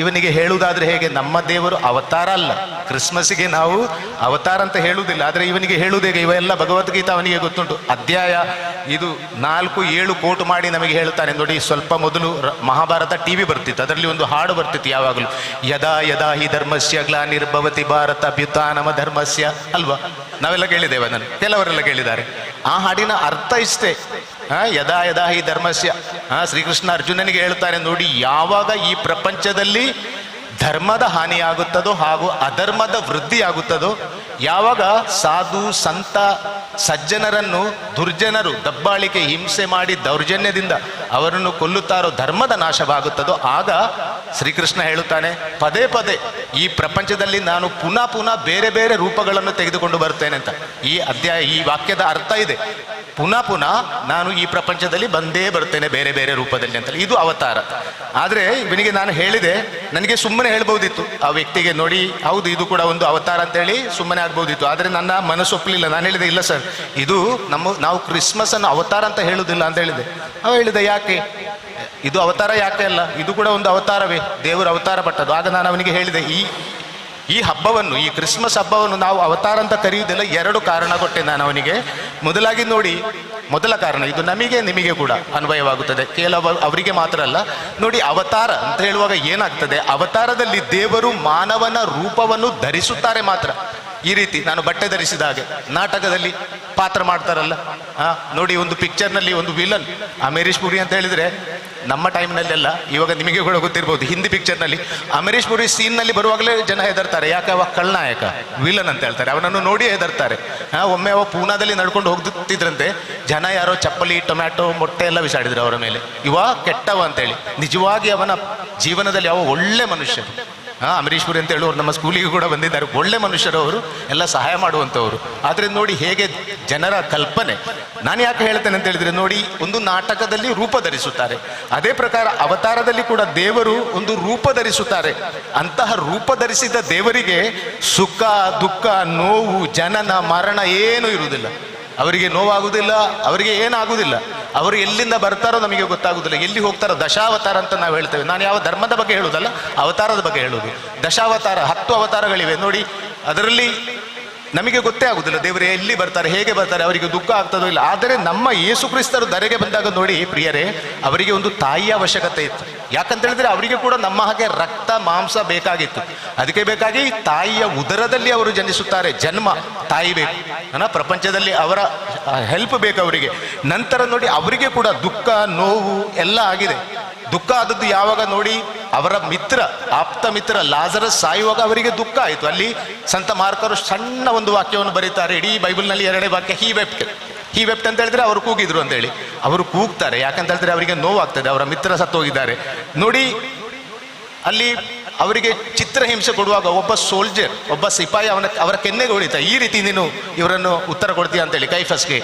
ಇವನಿಗೆ ಹೇಳುವುದಾದ್ರೆ ಹೇಗೆ, ನಮ್ಮ ದೇವರು ಅವತಾರ ಅಲ್ಲ, ಕ್ರಿಸ್ಮಸ್ಗೆ ನಾವು ಅವತಾರ ಅಂತ ಹೇಳುವುದಿಲ್ಲ. ಆದರೆ ಇವನಿಗೆ ಹೇಳುವುದೇಗೆ, ಇವೆಲ್ಲ ಭಗವದ್ಗೀತಾ ಅವನಿಗೆ ಗೊತ್ತುಂಟು. ಅಧ್ಯಾಯ ಇದು 4-7 ಕೋಟ್ ಮಾಡಿ ನಮಗೆ ಹೇಳ್ತಾನೆ. ನೋಡಿ, ಸ್ವಲ್ಪ ಮೊದಲು ಮಹಾಭಾರತ ಟಿವಿ ಬರ್ತಿತ್ತು, ಅದರಲ್ಲಿ ಒಂದು ಹಾಡು ಬರ್ತಿತ್ತು ಯಾವಾಗಲೂ, ಯದಾ ಯದಾ ಹಿ ಧರ್ಮಸ್ಯ ಗ್ಲಾನಿರ್ಭವತಿ ಭಾರತ ಅಭ್ಯುತ್ಥಾನಮ ಧರ್ಮಸ್ಯ, ಅಲ್ವಾ? ನಾವೆಲ್ಲ ಕೇಳಿದ್ದೇವೆ, ಅದನ್ನು ಕೆಲವರೆಲ್ಲ ಕೇಳಿದ್ದಾರೆ. ಆ ಹಾಡಿನ ಅರ್ಥ ಇಷ್ಟೇ, ಯದಾ ಯದಾ ಹಿ ಧರ್ಮಸ್ಯ. ಶ್ರೀಕೃಷ್ಣ ಅರ್ಜುನನಿಗೆ ಹೇಳ್ತಾರೆ, ನೋಡಿ ಯಾವಾಗ ಈ ಪ್ರಪಂಚದಲ್ಲಿ ಧರ್ಮದ ಹಾನಿಯಾಗುತ್ತದೋ ಹಾಗೂ ಅಧರ್ಮದ ವೃದ್ಧಿ ಆಗುತ್ತದೋ, ಯಾವಾಗ ಸಾಧು ಸಂತ ಸಜ್ಜನರನ್ನು ದುರ್ಜನರು ದಬ್ಬಾಳಿಕೆ ಹಿಂಸೆ ಮಾಡಿ ದೌರ್ಜನ್ಯದಿಂದ ಅವರನ್ನು ಕೊಲ್ಲುತ್ತಾರೋ, ಧರ್ಮದ ನಾಶವಾಗುತ್ತದೋ, ಆಗ ಶ್ರೀಕೃಷ್ಣ ಹೇಳುತ್ತಾನೆ, ಪದೇ ಪದೇ ಈ ಪ್ರಪಂಚದಲ್ಲಿ ನಾನು ಪುನಃ ಬೇರೆ ಬೇರೆ ರೂಪಗಳನ್ನು ತೆಗೆದುಕೊಂಡು ಬರ್ತೇನೆ ಅಂತ. ಈ ವಾಕ್ಯದ ಅರ್ಥ ಇದೆ, ಪುನಃ ಪುನಃ ನಾನು ಈ ಪ್ರಪಂಚದಲ್ಲಿ ಬಂದೇ ಬರ್ತೇನೆ ಬೇರೆ ಬೇರೆ ರೂಪದಲ್ಲಿ ಅಂತೇಳಿ, ಇದು ಅವತಾರ. ಆದರೆ ಇವನಿಗೆ ನಾನು ಹೇಳಿದೆ, ನನಗೆ ಸುಮ್ಮನೆ ಹೇಳ್ಬೋದಿತ್ತು ಆ ವ್ಯಕ್ತಿಗೆ, ನೋಡಿ ಹೌದು ಇದು ಕೂಡ ಒಂದು ಅವತಾರ ಅಂತೇಳಿ ಸುಮ್ಮನೆ ಆಗ್ಬೋದಿತ್ತು. ಆದರೆ ನನ್ನ ಮನಸ್ಸು ಒಪ್ಪಲಿಲ್ಲ. ನಾನು ಹೇಳಿದೆ, ಇಲ್ಲ ಸರ್, ಇದು ನಾವು ಕ್ರಿಸ್ಮಸ್ ಅನ್ನು ಅವತಾರ ಅಂತ ಹೇಳುವುದಿಲ್ಲ ಅಂತ ಹೇಳಿದೆ. ಅವ ಹೇಳಿದೆ, ಯಾಕೆ ಇದು ಅವತಾರ ಯಾಕೆ ಅಲ್ಲ, ಇದು ಕೂಡ ಒಂದು ಅವತಾರವೇ, ದೇವರು ಅವತಾರ ಪಟ್ಟದ್ದು. ಆಗ ನಾನು ಅವನಿಗೆ ಹೇಳಿದೆ, ಈ ಹಬ್ಬವನ್ನು, ಈ ಕ್ರಿಸ್ಮಸ್ ಹಬ್ಬವನ್ನು ನಾವು ಅವತಾರ ಅಂತ ಕರೆಯುವುದಿಲ್ಲ. 2 ಕಾರಣ ಕೊಟ್ಟೆ ನಾನು ಅವನಿಗೆ. ಮೊದಲಾಗಿ ನೋಡಿ, ಮೊದಲ ಕಾರಣ ಇದು ನಮಗೆ ನಿಮಗೆ ಕೂಡ ಅನ್ವಯವಾಗುತ್ತದೆ, ಕೇವಲ ಅವರಿಗೆ ಮಾತ್ರ ಅಲ್ಲ. ನೋಡಿ, ಅವತಾರ ಅಂತ ಹೇಳುವಾಗ ಏನಾಗ್ತದೆ, ಅವತಾರದಲ್ಲಿ ದೇವರು ಮಾನವನ ರೂಪವನ್ನು ಧರಿಸುತ್ತಾರೆ ಮಾತ್ರ. ಈ ರೀತಿ ನಾನು ಬಟ್ಟೆ ಧರಿಸಿದ ಹಾಗೆ ನಾಟಕದಲ್ಲಿ ಪಾತ್ರ ಮಾಡ್ತಾರಲ್ಲ, ನೋಡಿ ಒಂದು ಪಿಕ್ಚರ್ನಲ್ಲಿ ಒಂದು ವಿಲನ್, ಅಮರೀಶ್ ಪುರಿ ಅಂತ ಹೇಳಿದ್ರೆ ನಮ್ಮ ಟೈಮ್ನಲ್ಲೆಲ್ಲ, ಇವಾಗ ನಿಮಗೆ ಕೂಡ ಗೊತ್ತಿರ್ಬೋದು, ಹಿಂದಿ ಪಿಕ್ಚರ್ನಲ್ಲಿ ಅಮರೀಶ್ ಪುರಿ ಸೀನ್ನಲ್ಲಿ ಬರುವಾಗಲೇ ಜನ ಹೆದರ್ತಾರೆ. ಯಾಕೆ ಅವ ಖಳನಾಯಕ, ವಿಲನ್ ಅಂತ ಹೇಳ್ತಾರೆ, ಅವನನ್ನು ನೋಡಿ ಹೆದರ್ತಾರೆ. ಒಮ್ಮೆ ಅವ ಪೂನಾದಲ್ಲಿ ನಡ್ಕೊಂಡು ಹೋಗ್ತಿದ್ರಂತೆ, ಜನ ಯಾರೋ ಚಪ್ಪಲಿ, ಟೊಮ್ಯಾಟೊ, ಮೊಟ್ಟೆ ಎಲ್ಲ ಬಿಸಾಡಿದ್ರು ಅವರ ಮೇಲೆ, ಇವ ಕೆಟ್ಟವ ಅಂತೇಳಿ. ನಿಜವಾಗಿ ಅವನ ಜೀವನದಲ್ಲಿ ಅವ ಒಳ್ಳೆ ಮನುಷ್ಯ. ಅಮರೀಶ್ ಪುರಿ ಅಂತ ಹೇಳುವವರು ನಮ್ಮ ಸ್ಕೂಲಿಗೆ ಕೂಡ ಬಂದಿದ್ದಾರೆ, ಒಳ್ಳೆ ಮನುಷ್ಯರು ಅವರು, ಎಲ್ಲ ಸಹಾಯ ಮಾಡುವಂಥವ್ರು. ಆದರೆ ನೋಡಿ ಹೇಗೆ ಜನರ ಕಲ್ಪನೆ. ನಾನು ಯಾಕೆ ಹೇಳ್ತೇನೆ ಅಂತ ಹೇಳಿದ್ರೆ, ನೋಡಿ ಒಂದು ನಾಟಕದಲ್ಲಿ ರೂಪ ಧರಿಸುತ್ತಾರೆ, ಅದೇ ಪ್ರಕಾರ ಅವತಾರದಲ್ಲಿ ಕೂಡ ದೇವರು ಒಂದು ರೂಪ ಧರಿಸುತ್ತಾರೆ. ಅಂತಹ ರೂಪ ಧರಿಸಿದ ದೇವರಿಗೆ ಸುಖ ದುಃಖ ನೋವು ಜನನ ಮರಣ ಏನೂ ಇರುವುದಿಲ್ಲ. ಅವರಿಗೆ ನೋವಾಗುವುದಿಲ್ಲ, ಅವರಿಗೆ ಏನಾಗುವುದಿಲ್ಲ. ಅವರು ಎಲ್ಲಿಂದ ಬರ್ತಾರೋ ನಮಗೆ ಗೊತ್ತಾಗುವುದಿಲ್ಲ, ಎಲ್ಲಿ ಹೋಗ್ತಾರೋ. ದಶಾವತಾರ ಅಂತ ನಾವು ಹೇಳ್ತೇವೆ. ನಾನು ಯಾವ ಧರ್ಮದ ಬಗ್ಗೆ ಹೇಳುವುದಲ್ಲ, ಅವತಾರದ ಬಗ್ಗೆ ಹೇಳುವುದು. ದಶಾವತಾರ, 10 ಅವತಾರಗಳಿವೆ ನೋಡಿ. ಅದರಲ್ಲಿ ನಮಗೆ ಗೊತ್ತೇ ಆಗುದಿಲ್ಲ ದೇವರು ಎಲ್ಲಿ ಬರ್ತಾರೆ, ಹೇಗೆ ಬರ್ತಾರೆ, ಅವರಿಗೆ ದುಃಖ ಆಗ್ತದೋ ಇಲ್ಲ. ಆದರೆ ನಮ್ಮ ಯೇಸು ಕ್ರಿಸ್ತರು ಧರೆಗೆ ಬಂದಾಗ ನೋಡಿ ಪ್ರಿಯರೇ, ಅವರಿಗೆ ಒಂದು ತಾಯಿಯ ಅವಶ್ಯಕತೆ ಇತ್ತು. ಯಾಕಂತ ಹೇಳಿದ್ರೆ ಅವರಿಗೆ ಕೂಡ ನಮ್ಮ ಹಾಗೆ ರಕ್ತ ಮಾಂಸ ಬೇಕಾಗಿತ್ತು. ಅದಕ್ಕೆ ಬೇಕಾಗಿ ತಾಯಿಯ ಉದರದಲ್ಲಿ ಅವರು ಜನಿಸುತ್ತಾರೆ. ಜನ್ಮ ತಾಯಿ ಬೇಕು, ಪ್ರಪಂಚದಲ್ಲಿ ಅವರ ಹೆಲ್ಪ್ ಬೇಕು ಅವರಿಗೆ. ನಂತರ ನೋಡಿ ಅವರಿಗೆ ಕೂಡ ದುಃಖ ನೋವು ಎಲ್ಲ ಆಗಿದೆ. ದುಃಖ ಆದದ್ದು ಯಾವಾಗ ನೋಡಿ, ಅವರ ಮಿತ್ರ, ಆಪ್ತ ಮಿತ್ರ ಲಾಜರಸ್ ಸಾಯುವಾಗ ಅವರಿಗೆ ದುಃಖ ಆಯಿತು. ಅಲ್ಲಿ ಸಂತ ಮಾರ್ಕರು ಸಣ್ಣ ಒಂದು ವಾಕ್ಯವನ್ನು ಬರೀತಾರೆ, ಇಡೀ ಬೈಬಲ್ನಲ್ಲಿ 2 ವಾಕ್ಯ. ಹಿ ವೆಪ್ಟ್ ಅಂತ ಹೇಳಿದ್ರೆ ಅವರು ಕೂಗಿದ್ರು ಅಂತೇಳಿ. ಅವರು ಕೂಗ್ತಾರೆ ಯಾಕಂತ ಹೇಳಿದ್ರೆ ಅವರಿಗೆ ನೋವಾಗ್ತದೆ, ಅವರ ಮಿತ್ರ ಸತ್ತೋಗಿದ್ದಾರೆ ನೋಡಿ. ಅಲ್ಲಿ ಅವರಿಗೆ ಚಿತ್ರಹಿಂಸೆ ಕೊಡುವಾಗ ಒಬ್ಬ ಸೋಲ್ಜರ್, ಒಬ್ಬ ಸಿಪಾಯಿ ಅವರ ಕೆನ್ನೆಗೆ ಹೊಡಿತ, ಈ ರೀತಿ ನೀನು ಇವರನ್ನು ಉತ್ತರ ಕೊಡ್ತೀಯ ಅಂತೇಳಿ ಕೈಫಸ್ಗೆ.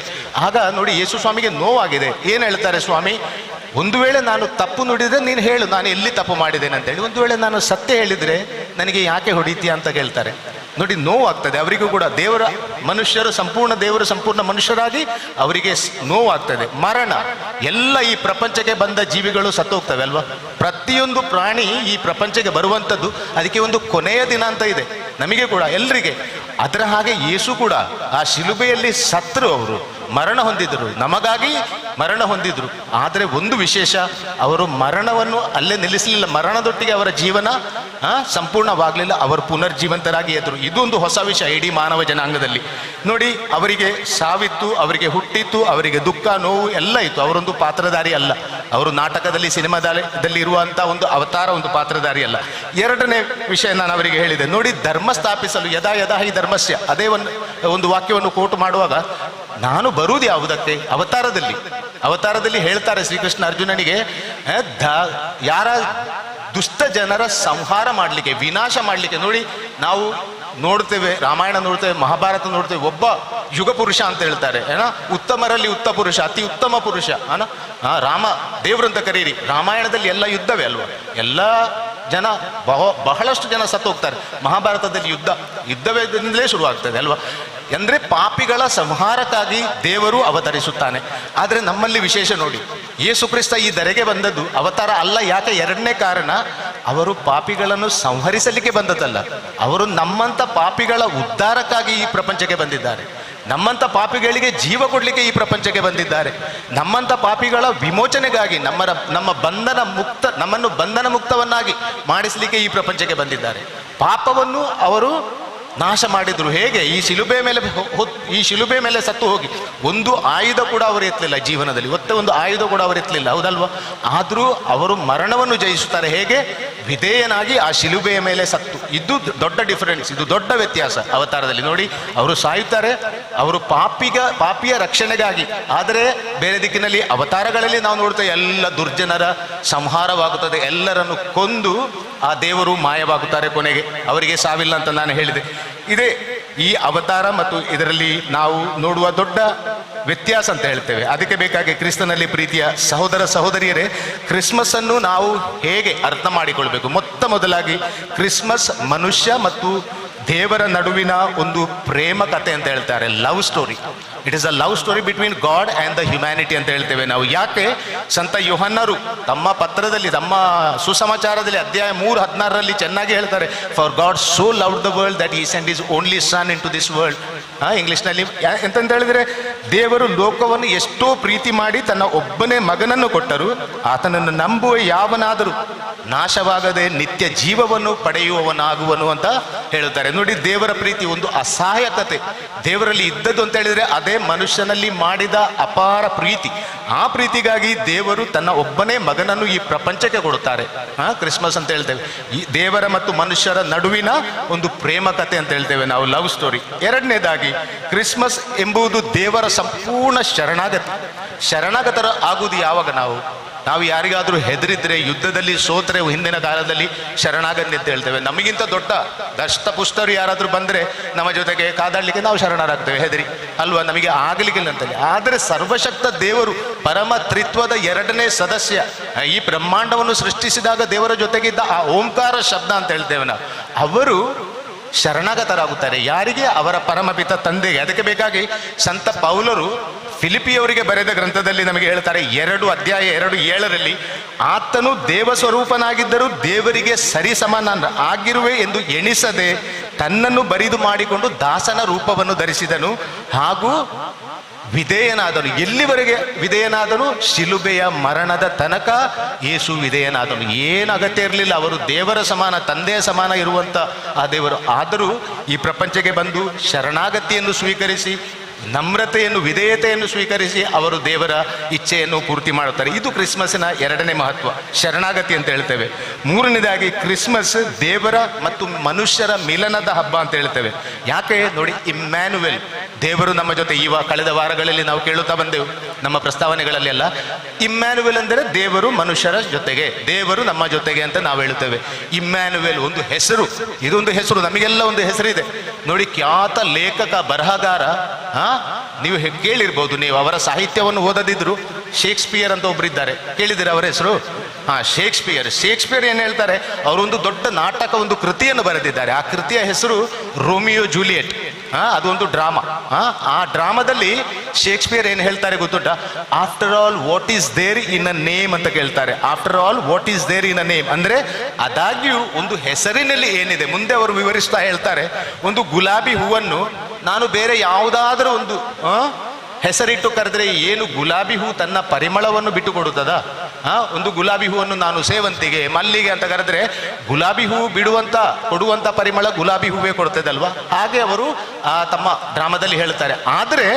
ಆಗ ನೋಡಿ ಯೇಸು ಸ್ವಾಮಿಗೆ ನೋವಾಗಿದೆ. ಏನು ಹೇಳ್ತಾರೆ ಸ್ವಾಮಿ, ಒಂದು ವೇಳೆ ನಾನು ತಪ್ಪು ನುಡಿದ್ರೆ ನೀನು ಹೇಳು, ನಾನು ಎಲ್ಲಿ ತಪ್ಪು ಮಾಡಿದ್ದೇನೆ ಅಂತೇಳಿ. ಒಂದು ವೇಳೆ ನಾನು ಸತ್ಯ ಹೇಳಿದರೆ ನನಗೆ ಯಾಕೆ ಹೊಡಿತೀಯ ಅಂತ ಕೇಳ್ತಾರೆ. ನೋಡಿ ನೋವಾಗ್ತದೆ ಅವರಿಗೂ ಕೂಡ. ದೇವರ ಮನುಷ್ಯರು ಸಂಪೂರ್ಣ ದೇವರು ಸಂಪೂರ್ಣ ಮನುಷ್ಯರಾಗಿ ಅವರಿಗೆ ನೋವಾಗ್ತದೆ. ಮರಣ, ಎಲ್ಲ ಈ ಪ್ರಪಂಚಕ್ಕೆ ಬಂದ ಜೀವಿಗಳು ಸತ್ತೋಗ್ತವೆ ಅಲ್ವಾ. ಪ್ರತಿಯೊಂದು ಪ್ರಾಣಿ ಈ ಪ್ರಪಂಚಕ್ಕೆ ಬರುವಂಥದ್ದು ಅದಕ್ಕೆ ಒಂದು ಕೊನೆಯ ದಿನ ಅಂತ ಇದೆ, ನಮಗೆ ಕೂಡ ಎಲ್ಲರಿಗೆ. ಅದರ ಹಾಗೆ ಯೇಸು ಕೂಡ ಆ ಶಿಲುಬೆಯಲ್ಲಿ ಸತ್ತರು, ಅವರು ಮರಣ ಹೊಂದಿದ್ರು, ನಮಗಾಗಿ ಮರಣ ಹೊಂದಿದ್ರು. ಆದರೆ ಒಂದು ವಿಶೇಷ, ಅವರು ಮರಣವನ್ನು ಅಲ್ಲೇ ನಿಲ್ಲಿಸಲಿಲ್ಲ. ಮರಣದೊಟ್ಟಿಗೆ ಅವರ ಜೀವನ ಸಂಪೂರ್ಣವಾಗಲಿಲ್ಲ, ಅವರು ಪುನರ್ಜೀವಂತರಾಗಿ ಎದ್ರು. ಇದೊಂದು ಹೊಸ ವಿಷಯ ಇಡೀ ಮಾನವ ಜನಾಂಗದಲ್ಲಿ ನೋಡಿ. ಅವರಿಗೆ ಸಾವಿತ್ತು, ಅವರಿಗೆ ಹುಟ್ಟಿತ್ತು, ಅವರಿಗೆ ದುಃಖ ನೋವು ಎಲ್ಲ ಇತ್ತು. ಅವರೊಂದು ಪಾತ್ರಧಾರಿ ಅಲ್ಲ, ಅವರು ನಾಟಕದಲ್ಲಿ ಸಿನಿಮಾದಲ್ಲಿ ಇರುವಂಥ ಒಂದು ಅವತಾರ, ಒಂದು ಪಾತ್ರಧಾರಿ ಅಲ್ಲ. 2ನೇ ವಿಷಯ ನಾನು ಅವರಿಗೆ ಹೇಳಿದೆ ನೋಡಿ, ಧರ್ಮ ಸ್ಥಾಪಿಸಲು ಯದಾ ಯದಾ ಹಿ ಧರ್ಮಸ್ಯ, ಅದೇ ಒಂದು ವಾಕ್ಯವನ್ನು ಕೋಟ್ ಮಾಡುವಾಗ ನಾನು ಬರುವುದು ಯಾವುದಕ್ಕೆ, ಅವತಾರದಲ್ಲಿ ಹೇಳ್ತಾರೆ ಶ್ರೀಕೃಷ್ಣ ಅರ್ಜುನನಿಗೆ, ಯಾರ ದುಷ್ಟ ಜನರ ಸಂಹಾರ ಮಾಡಲಿಕ್ಕೆ, ವಿನಾಶ ಮಾಡಲಿಕ್ಕೆ. ನೋಡಿ ನಾವು ನೋಡ್ತೇವೆ, ರಾಮಾಯಣ ನೋಡ್ತೇವೆ, ಮಹಾಭಾರತ ನೋಡ್ತೇವೆ, ಒಬ್ಬ ಯುಗ ಪುರುಷ ಅಂತ ಹೇಳ್ತಾರೆ ಉತ್ತಮರಲ್ಲಿ ಉತ್ತಮ ಪುರುಷ, ಅತಿ ಉತ್ತಮ ಪುರುಷ ರಾಮ ದೇವ್ರು ಅಂತ ಕರೀರಿ. ರಾಮಾಯಣದಲ್ಲಿ ಎಲ್ಲ ಯುದ್ಧವೇ ಅಲ್ವಾ, ಎಲ್ಲ ಜನ ಬಹಳಷ್ಟು ಜನ ಸತ್ತು ಹೋಗ್ತಾರೆ. ಮಹಾಭಾರತದಲ್ಲಿ ಯುದ್ಧವೇದಿಂದಲೇ ಶುರುವಾಗ್ತದೆ ಅಲ್ವಾ. ಅಂದರೆ ಪಾಪಿಗಳ ಸಂಹಾರಕ್ಕಾಗಿ ದೇವರು ಅವತರಿಸುತ್ತಾನೆ. ಆದರೆ ನಮ್ಮಲ್ಲಿ ವಿಶೇಷ ನೋಡಿ, ಯೇಸು ಕ್ರಿಸ್ತ ಈ ಧರೆಗೆ ಬಂದದ್ದು ಅವತಾರ ಅಲ್ಲ. ಯಾಕೆ? 2ನೇ ಕಾರಣ, ಅವರು ಪಾಪಿಗಳನ್ನು ಸಂಹರಿಸಲಿಕ್ಕೆ ಬಂದದ್ದಲ್ಲ, ಅವರು ನಮ್ಮಂಥ ಪಾಪಿಗಳ ಉದ್ಧಾರಕ್ಕಾಗಿ ಈ ಪ್ರಪಂಚಕ್ಕೆ ಬಂದಿದ್ದಾರೆ. ನಮ್ಮಂಥ ಪಾಪಿಗಳಿಗೆ ಜೀವ ಕೊಡಲಿಕ್ಕೆ ಈ ಪ್ರಪಂಚಕ್ಕೆ ಬಂದಿದ್ದಾರೆ. ನಮ್ಮಂಥ ಪಾಪಿಗಳ ವಿಮೋಚನೆಗಾಗಿ, ನಮ್ಮನ್ನು ಬಂಧನ ಮುಕ್ತವನ್ನಾಗಿ ಮಾಡಿಸಲಿಕ್ಕೆ ಈ ಪ್ರಪಂಚಕ್ಕೆ ಬಂದಿದ್ದಾರೆ. ಪಾಪವನ್ನು ಅವರು ನಾಶ ಮಾಡಿದ್ರು. ಹೇಗೆ? ಈ ಶಿಲುಬೆ ಮೇಲೆ ಸತ್ತು ಹೋಗಿ ಒಂದು ಆಯುಧ ಕೂಡ ಅವರು ಎತ್ತಲಿಲ್ಲ ಜೀವನದಲ್ಲಿ, ಒಂದು ಆಯುಧ ಕೂಡ ಅವರು ಎತ್ತಲಿಲ್ಲ, ಹೌದಲ್ವಾ? ಆದರೂ ಅವರು ಮರಣವನ್ನು ಜಯಿಸುತ್ತಾರೆ. ಹೇಗೆ? ವಿಧೇಯನಾಗಿ ಆ ಶಿಲುಬೆಯ ಮೇಲೆ ಸತ್ತು. ಇದು ದೊಡ್ಡ ಡಿಫರೆನ್ಸ್, ಇದು ದೊಡ್ಡ ವ್ಯತ್ಯಾಸ ಅವತಾರದಲ್ಲಿ ನೋಡಿ. ಅವರು ಸಾಯುತ್ತಾರೆ, ಅವರು ಪಾಪಿಯ ರಕ್ಷಣೆಗಾಗಿ. ಆದರೆ ಬೇರೆ ದಿಕ್ಕಿನಲ್ಲಿ ಅವತಾರಗಳಲ್ಲಿ ನಾವು ನೋಡ್ತೇವೆ, ಎಲ್ಲ ದುರ್ಜನರ ಸಂಹಾರವಾಗುತ್ತದೆ, ಎಲ್ಲರನ್ನು ಕೊಂದು ಆ ದೇವರು ಮಾಯವಾಗುತ್ತಾರೆ ಕೊನೆಗೆ. ಅವರಿಗೆ ಸಾವಿಲ್ಲ ಅಂತ ನಾನು ಹೇಳಿದೆ. ಇದೇ ಈ ಅವತಾರ ಮತ್ತು ಇದರಲ್ಲಿ ನಾವು ನೋಡುವ ದೊಡ್ಡ ವ್ಯತ್ಯಾಸ ಅಂತ ಹೇಳ್ತೇವೆ. ಅದಕ್ಕೆ ಬೇಕಾಗಿ ಕ್ರಿಸ್ತನಲ್ಲಿ ಪ್ರೀತಿಯ ಸಹೋದರ ಸಹೋದರಿಯರೇ, ಕ್ರಿಸ್ಮಸ್ ಅನ್ನು ನಾವು ಹೇಗೆ ಅರ್ಥ ಮಾಡಿಕೊಳ್ಬೇಕು? ಮೊದಲಾಗಿ ಕ್ರಿಸ್ಮಸ್ ಮನುಷ್ಯ ಮತ್ತು ದೇವರ ನಡುವಿನ ಒಂದು ಪ್ರೇಮ ಕಥೆ ಅಂತ ಹೇಳ್ತಾರೆ, love story. It is a love story between god and the humanity ಅಂತ ಹೇಳ್ತೇವೆ ನಾವು. ಯಾಕೆ ಸಂತ ಯೋಹನ್ನರು ತಮ್ಮ ಪತ್ರದಲ್ಲಿ, ತಮ್ಮ ಸುಸಮಾಚಾರದಲ್ಲಿ ಅಧ್ಯಾಯ 3:16 ಚೆನ್ನಾಗಿ ಹೇಳ್ತಾರೆ, for God so loved the world that he sent his only son into this world. ಇಂಗ್ಲಿಷ್ನಲ್ಲಿ ಎಂತಂತ ಹೇಳಿದ್ರೆ, ದೇವರು ಲೋಕವನ್ನು ಎಷ್ಟೋ ಪ್ರೀತಿ ಮಾಡಿ ತನ್ನ ಒಬ್ಬನೇ ಮಗನನ್ನು ಕೊಟ್ಟರು, ಆತನನ್ನು ನಂಬುವ ಯಾವನಾದರೂ ನಾಶವಾಗದೆ ನಿತ್ಯ ಜೀವವನ್ನು ಪಡೆಯುವವನಾಗುವನು ಅಂತ ಹೇಳುತ್ತಾರೆ. ನೋಡಿ, ದೇವರ ಪ್ರೀತಿ ಒಂದು ಅಸಹಾಯಕತೆ ದೇವರಲ್ಲಿ ಇದ್ದದ್ದು ಅಂತ ಹೇಳಿದ್ರೆ ಅದೇ ಮನುಷ್ಯನಲ್ಲಿ ಮಾಡಿದ ಅಪಾರ ಪ್ರೀತಿ. ಆ ಪ್ರೀತಿಗಾಗಿ ದೇವರು ತನ್ನ ಒಬ್ಬನೇ ಮಗನನ್ನು ಈ ಪ್ರಪಂಚಕ್ಕೆ ಕೊಡುತ್ತಾರೆ. ಕ್ರಿಸ್ಮಸ್ ಅಂತ ಹೇಳ್ತೇವೆ. ಈ ದೇವರ ಮತ್ತು ಮನುಷ್ಯರ ನಡುವಿನ ಒಂದು ಪ್ರೇಮ ಕಥೆ ಅಂತ ಹೇಳ್ತೇವೆ ನಾವು, ಲವ್ ಸ್ಟೋರಿ. ಎರಡನೇದಾಗಿ, ಕ್ರಿಸ್ಮಸ್ ಎಂಬುದು ದೇವರ ಸಂಪೂರ್ಣ ಶರಣಾಗತರ ಆಗುವುದು ಯಾವಾಗ? ನಾವು ಯಾರಿಗಾದ್ರೂ ಹೆದರಿದ್ರೆ, ಯುದ್ಧದಲ್ಲಿ ಸೋತ್ರೆ, ಹಿಂದಿನ ಕಾಲದಲ್ಲಿ ಶರಣಾಗತಿ ಅಂತ ಹೇಳ್ತೇವೆ. ನಮಗಿಂತ ದೊಡ್ಡ ದಷ್ಟಪುಷ್ಟರು ಯಾರಾದ್ರೂ ಬಂದ್ರೆ ನಮ್ಮ ಜೊತೆಗೆ ಕಾದಾಡ್ಲಿಕ್ಕೆ ನಾವು ಶರಣರಾಗ್ತೇವೆ, ಹೆದರಿ ಅಲ್ವಾ, ನಮಗೆ ಆಗಲಿಕ್ಕಿಲ್ಲ ಅಂತೇಳಿ. ಆದರೆ ಸರ್ವಶಕ್ತ ದೇವರು, ಪರಮ ತ್ರಿತ್ವದ ಎರಡನೇ ಸದಸ್ಯ, ಈ ಬ್ರಹ್ಮಾಂಡವನ್ನು ಸೃಷ್ಟಿಸಿದಾಗ ದೇವರ ಜೊತೆಗಿದ್ದ ಆ ಓಂಕಾರ ಶಬ್ದ ಅಂತ ಹೇಳ್ತೇವೆ ನಾವು, ಅವರು ಶರಣಾಗತರಾಗುತ್ತಾರೆ. ಯಾರಿಗೆ? ಅವರ ಪರಮಪಿತ ತಂದೆಗೆ. ಅದಕ್ಕೆ ಬೇಕಾಗಿ ಸಂತ ಪೌಲರು ಫಿಲಿಪಿಯವರಿಗೆ ಬರೆದ ಗ್ರಂಥದಲ್ಲಿ ನಮಗೆ ಹೇಳ್ತಾರೆ, 2:2-7 ಆತನು ದೇವ ಸ್ವರೂಪನಾಗಿದ್ದರೂ ದೇವರಿಗೆ ಸರಿಸಮಾನ ಆಗಿರುವೆ ಎಂದು ಎಣಿಸದೆ ತನ್ನನ್ನು ಬರಿದು ಮಾಡಿಕೊಂಡು ದಾಸನ ರೂಪವನ್ನು ಧರಿಸಿದನು, ಹಾಗೂ ವಿಧೇಯನಾದನು. ಎಲ್ಲಿವರೆಗೆ ವಿಧೇಯನಾದನು? ಶಿಲುಬೆಯ ಮರಣದ ತನಕ ಯೇಸು ವಿಧೇಯನಾದನು. ಏನು ಅಗತ್ಯ ಇರಲಿಲ್ಲ, ಅವರು ದೇವರ ಸಮಾನ, ತಂದೆಯ ಸಮಾನ ಇರುವಂಥ ಆ ದೇವರು. ಆದರೂ ಈ ಪ್ರಪಂಚಕ್ಕೆ ಬಂದು ಶರಣಾಗತಿಯನ್ನು ಸ್ವೀಕರಿಸಿ, ನಮ್ರತೆಯನ್ನು, ವಿಧೇಯತೆಯನ್ನು ಸ್ವೀಕರಿಸಿ ಅವರು ದೇವರ ಇಚ್ಛೆಯನ್ನು ಪೂರ್ತಿ ಮಾಡುತ್ತಾರೆ. ಇದು ಕ್ರಿಸ್ಮಸ್ಸಿನ ಎರಡನೇ ಮಹತ್ವ, ಶರಣಾಗತಿ ಅಂತ ಹೇಳ್ತೇವೆ. ಮೂರನೇದಾಗಿ, ಕ್ರಿಸ್ಮಸ್ ದೇವರ ಮತ್ತು ಮನುಷ್ಯರ ಮಿಲನದ ಹಬ್ಬ ಅಂತ ಹೇಳ್ತೇವೆ. ಯಾಕೆ ನೋಡಿ, ಇಮ್ಯಾನುವೆಲ್, ದೇವರು ನಮ್ಮ ಜೊತೆ. ಕಳೆದ ವಾರಗಳಲ್ಲಿ ನಾವು ಕೇಳುತ್ತಾ ಬಂದೆವು ನಮ್ಮ ಪ್ರಸ್ತಾವನೆಗಳಲ್ಲಿ ಎಲ್ಲ, ಇಮ್ಯಾನುವೆಲ್ ಅಂದರೆ ದೇವರು ಮನುಷ್ಯರ ಜೊತೆಗೆ, ದೇವರು ನಮ್ಮ ಜೊತೆಗೆ ಅಂತ ನಾವು ಹೇಳುತ್ತೇವೆ. ಇಮ್ಯಾನುವೆಲ್ ಒಂದು ಹೆಸರು, ಇದೊಂದು ಹೆಸರು, ನಮಗೆಲ್ಲ ಒಂದು ಹೆಸರಿದೆ ನೋಡಿ. ಖ್ಯಾತ ಲೇಖಕ, ಬರಹಗಾರ, ನೀವು ಕೇಳಿರ್ಬೋದು, ನೀವು ಅವರ ಸಾಹಿತ್ಯವನ್ನು ಓದದಿದ್ರು, ಶೇಕ್ಸ್ಪಿಯರ್ ಅಂತ ಒಬ್ಬರಿದ್ದಾರೆ, ಕೇಳಿದಿರ ಅವರ ಹೆಸರು? ಶೇಕ್ಸ್ಪಿಯರ್ ಏನು ಹೇಳ್ತಾರೆ, ಅವರೊಂದು ದೊಡ್ಡ ನಾಟಕ, ಒಂದು ಕೃತಿಯನ್ನು ಬರೆದಿದ್ದಾರೆ. ಆ ಕೃತಿಯ ಹೆಸರು ರೋಮಿಯೋ ಜೂಲಿಯೆಟ್. ಅದೊಂದು ಡ್ರಾಮಾ. ಆ ಡ್ರಾಮಾದಲ್ಲಿ ಶೇಕ್ಸ್ಪಿಯರ್ ಏನು ಹೇಳ್ತಾರೆ ಗೊತ್ತುಂಟ? After all what is there in a name ಅಂತ ಕೇಳ್ತಾರೆ. After all what is there in a name ಅಂದ್ರೆ, ಆದಾಗ್ಯೂ ಒಂದು ಹೆಸರಿನಲ್ಲಿ ಏನಿದೆ. ಮುಂದೆ ಅವರು ವಿವರಿಸ್ತಾ ಹೇಳ್ತಾರೆ, ಒಂದು ಗುಲಾಬಿ ಹೂವನ್ನು ನಾನು ಬೇರೆ ಯಾವುದಾದ್ರೂ ಒಂದು ಹೆಸರಿಟ್ಟು ಕರೆದ್ರೆ ಏನು ಗುಲಾಬಿ ಹೂ ತನ್ನ ಪರಿಮಳವನ್ನು ಬಿಟ್ಟು ಕೊಡುತ್ತದ? ಒಂದು ಗುಲಾಬಿ ಹೂವನ್ನು ನಾನು ಸೇವಂತಿಗೆ, ಮಲ್ಲಿಗೆ ಅಂತ ಕರೆದ್ರೆ ಗುಲಾಬಿ ಹೂ ಕೊಡುವಂತ ಪರಿಮಳ ಗುಲಾಬಿ ಹೂವೇ ಕೊಡ್ತದಲ್ವಾ? ಹಾಗೆ ಅವರು ತಮ್ಮ ಡ್ರಾಮಾದಲ್ಲಿ ಹೇಳ್ತಾರೆ. ಆದರೆ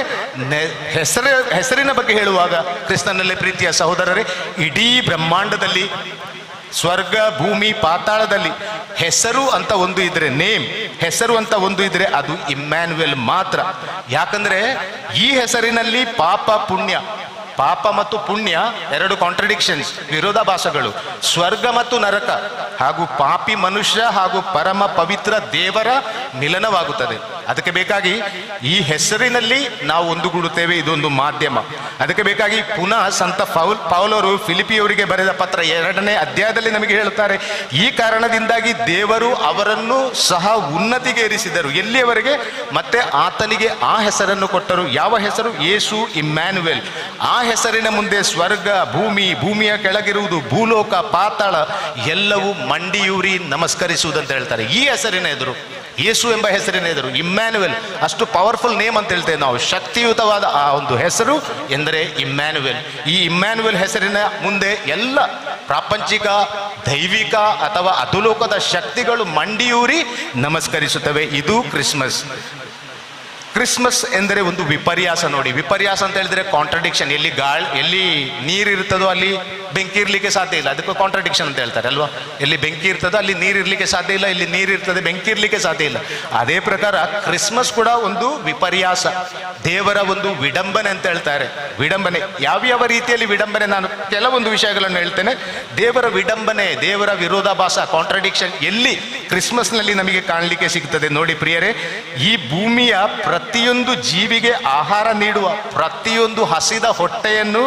ಹೆಸರಿನ ಬಗ್ಗೆ ಹೇಳುವಾಗ, ಕ್ರಿಸ್ತನಲ್ಲಿ ಪ್ರೀತಿಯ ಸಹೋದರರೇ, ಇಡೀ ಬ್ರಹ್ಮಾಂಡದಲ್ಲಿ, ಸ್ವರ್ಗ, ಭೂಮಿ, ಪಾತಾಳದಲ್ಲಿ ಹೆಸರು ಅಂತ ಒಂದು ಇದ್ರೆ, ಹೆಸರು ಅಂತ ಒಂದು ಇದ್ರೆ ಅದು ಇಮ್ಯಾನುವೆಲ್ ಮಾತ್ರ. ಯಾಕಂದ್ರೆ ಈ ಹೆಸರಿನಲ್ಲಿ ಪಾಪ ಮತ್ತು ಪುಣ್ಯ ಎರಡು ಕಾಂಟ್ರಡಿಕ್ಷನ್ಸ್, ವಿರೋಧಾಭಾಸಗಳು, ಸ್ವರ್ಗ ಮತ್ತು ನರಕ, ಹಾಗೂ ಪಾಪಿ ಮನುಷ್ಯ ಹಾಗೂ ಪರಮ ಪವಿತ್ರ ದೇವರ ಮಿಲನವಾಗುತ್ತದೆ. ಅದಕ್ಕೆ ಬೇಕಾಗಿ ಈ ಹೆಸರಿನಲ್ಲಿ ನಾವು ಒಂದುಗೂಡುತ್ತೇವೆ. ಇದೊಂದು ಮಾಧ್ಯಮ. ಅದಕ್ಕೆ ಬೇಕಾಗಿ ಪುನಃ ಸಂತ ಪೌಲರು ಫಿಲಿಪಿಯವರಿಗೆ ಬರೆದ ಪತ್ರ 2ನೇ ಅಧ್ಯಾಯದಲ್ಲಿ ನಮಗೆ ಹೇಳುತ್ತಾರೆ, ಈ ಕಾರಣದಿಂದಾಗಿ ದೇವರು ಅವರನ್ನು ಸಹ ಉನ್ನತಿಗೆ ಏರಿಸಿದರು. ಎಲ್ಲಿಯವರೆಗೆ? ಮತ್ತೆ ಆತನಿಗೆ ಆ ಹೆಸರನ್ನು ಕೊಟ್ಟರು. ಯಾವ ಹೆಸರು? ಯೇಸು ಇಮ್ಯಾನುವೆಲ್. ಆ ಹೆಸರಿನ ಮುಂದೆ ಸ್ವರ್ಗ, ಭೂಮಿಯ ಕೆಳಗಿರುವುದು, ಭೂಲೋಕ, ಪಾತಾಳ ಎಲ್ಲವೂ ಮಂಡಿಯೂರಿ ನಮಸ್ಕರಿಸುವುದಂತ ಹೇಳ್ತಾರೆ. ಈ ಹೆಸರಿನ ಎದುರು, ಯೇಸು ಎಂಬ ಹೆಸರಿನ ಎದುರು ಇಮ್ಯಾನುವೆಲ್, ಅಷ್ಟು ಪವರ್ಫುಲ್ ನೇಮ್ ಅಂತ ಹೇಳ್ತೇವೆ ನಾವು. ಶಕ್ತಿಯುತವಾದ ಆ ಒಂದು ಹೆಸರು ಎಂದರೆ ಇಮ್ಯಾನುವೆಲ್. ಈ ಇಮ್ಯಾನುವೆಲ್ ಹೆಸರಿನ ಮುಂದೆ ಎಲ್ಲ ಪ್ರಾಪಂಚಿಕ, ದೈವಿಕ ಅಥವಾ ಅಧೋಲೋಕದ ಶಕ್ತಿಗಳು ಮಂಡಿಯೂರಿ ನಮಸ್ಕರಿಸುತ್ತವೆ. ಇದು ಕ್ರಿಸ್ಮಸ್. ಕ್ರಿಸ್ಮಸ್ ಎಂದರೆ ಒಂದು ವಿಪರ್ಯಾಸ ನೋಡಿ. ವಿಪರ್ಯಾಸ ಅಂತ ಹೇಳಿದ್ರೆ ಕಾಂಟ್ರಡಿಕ್ಷನ್. ಎಲ್ಲಿ ನೀರಿರ್ತದೋ ಅಲ್ಲಿ ಬೆಂಕಿ ಇರ್ಲಿಕ್ಕೆ ಸಾಧ್ಯ ಇಲ್ಲ, ಅದಕ್ಕೆ ಕಾಂಟ್ರಡಿಕ್ಷನ್ ಅಂತ ಹೇಳ್ತಾರೆ ಅಲ್ವಾ? ಎಲ್ಲಿ ಬೆಂಕಿ ಇರ್ತದೋ ಅಲ್ಲಿ ನೀರಿರ್ಲಿಕ್ಕೆ ಸಾಧ್ಯ ಇಲ್ಲ, ಇಲ್ಲಿ ನೀರಿರ್ತದೆ ಬೆಂಕಿ ಇರ್ಲಿಕ್ಕೆ ಸಾಧ್ಯ ಇಲ್ಲ. ಅದೇ ಪ್ರಕಾರ ಕ್ರಿಸ್ಮಸ್ ಕೂಡ ಒಂದು ವಿಪರ್ಯಾಸ, ದೇವರ ಒಂದು ವಿಡಂಬನೆ ಅಂತ ಹೇಳ್ತಾರೆ. ವಿಡಂಬನೆ ಯಾವ್ಯಾವ ರೀತಿಯಲ್ಲಿ ವಿಡಂಬನೆ? ನಾನು ಕೆಲವೊಂದು ವಿಷಯಗಳನ್ನು ಹೇಳ್ತೇನೆ. ದೇವರ ವಿಡಂಬನೆ, ದೇವರ ವಿರೋಧಾಭಾಸ, ಕಾಂಟ್ರಡಿಕ್ಷನ್ ಎಲ್ಲಿ ಕ್ರಿಸ್ಮಸ್ನಲ್ಲಿ ನಮಗೆ ಕಾಣಲಿಕ್ಕೆ ಸಿಗ್ತದೆ ನೋಡಿ ಪ್ರಿಯರೇ. ಈ ಭೂಮಿಯ ಪ್ರತಿಯೊಂದು ಜೀವಿಗೆ ಆಹಾರ ನೀಡುವ, ಪ್ರತಿಯೊಂದು ಹಸಿದ ಹೊಟ್ಟೆಯನ್ನು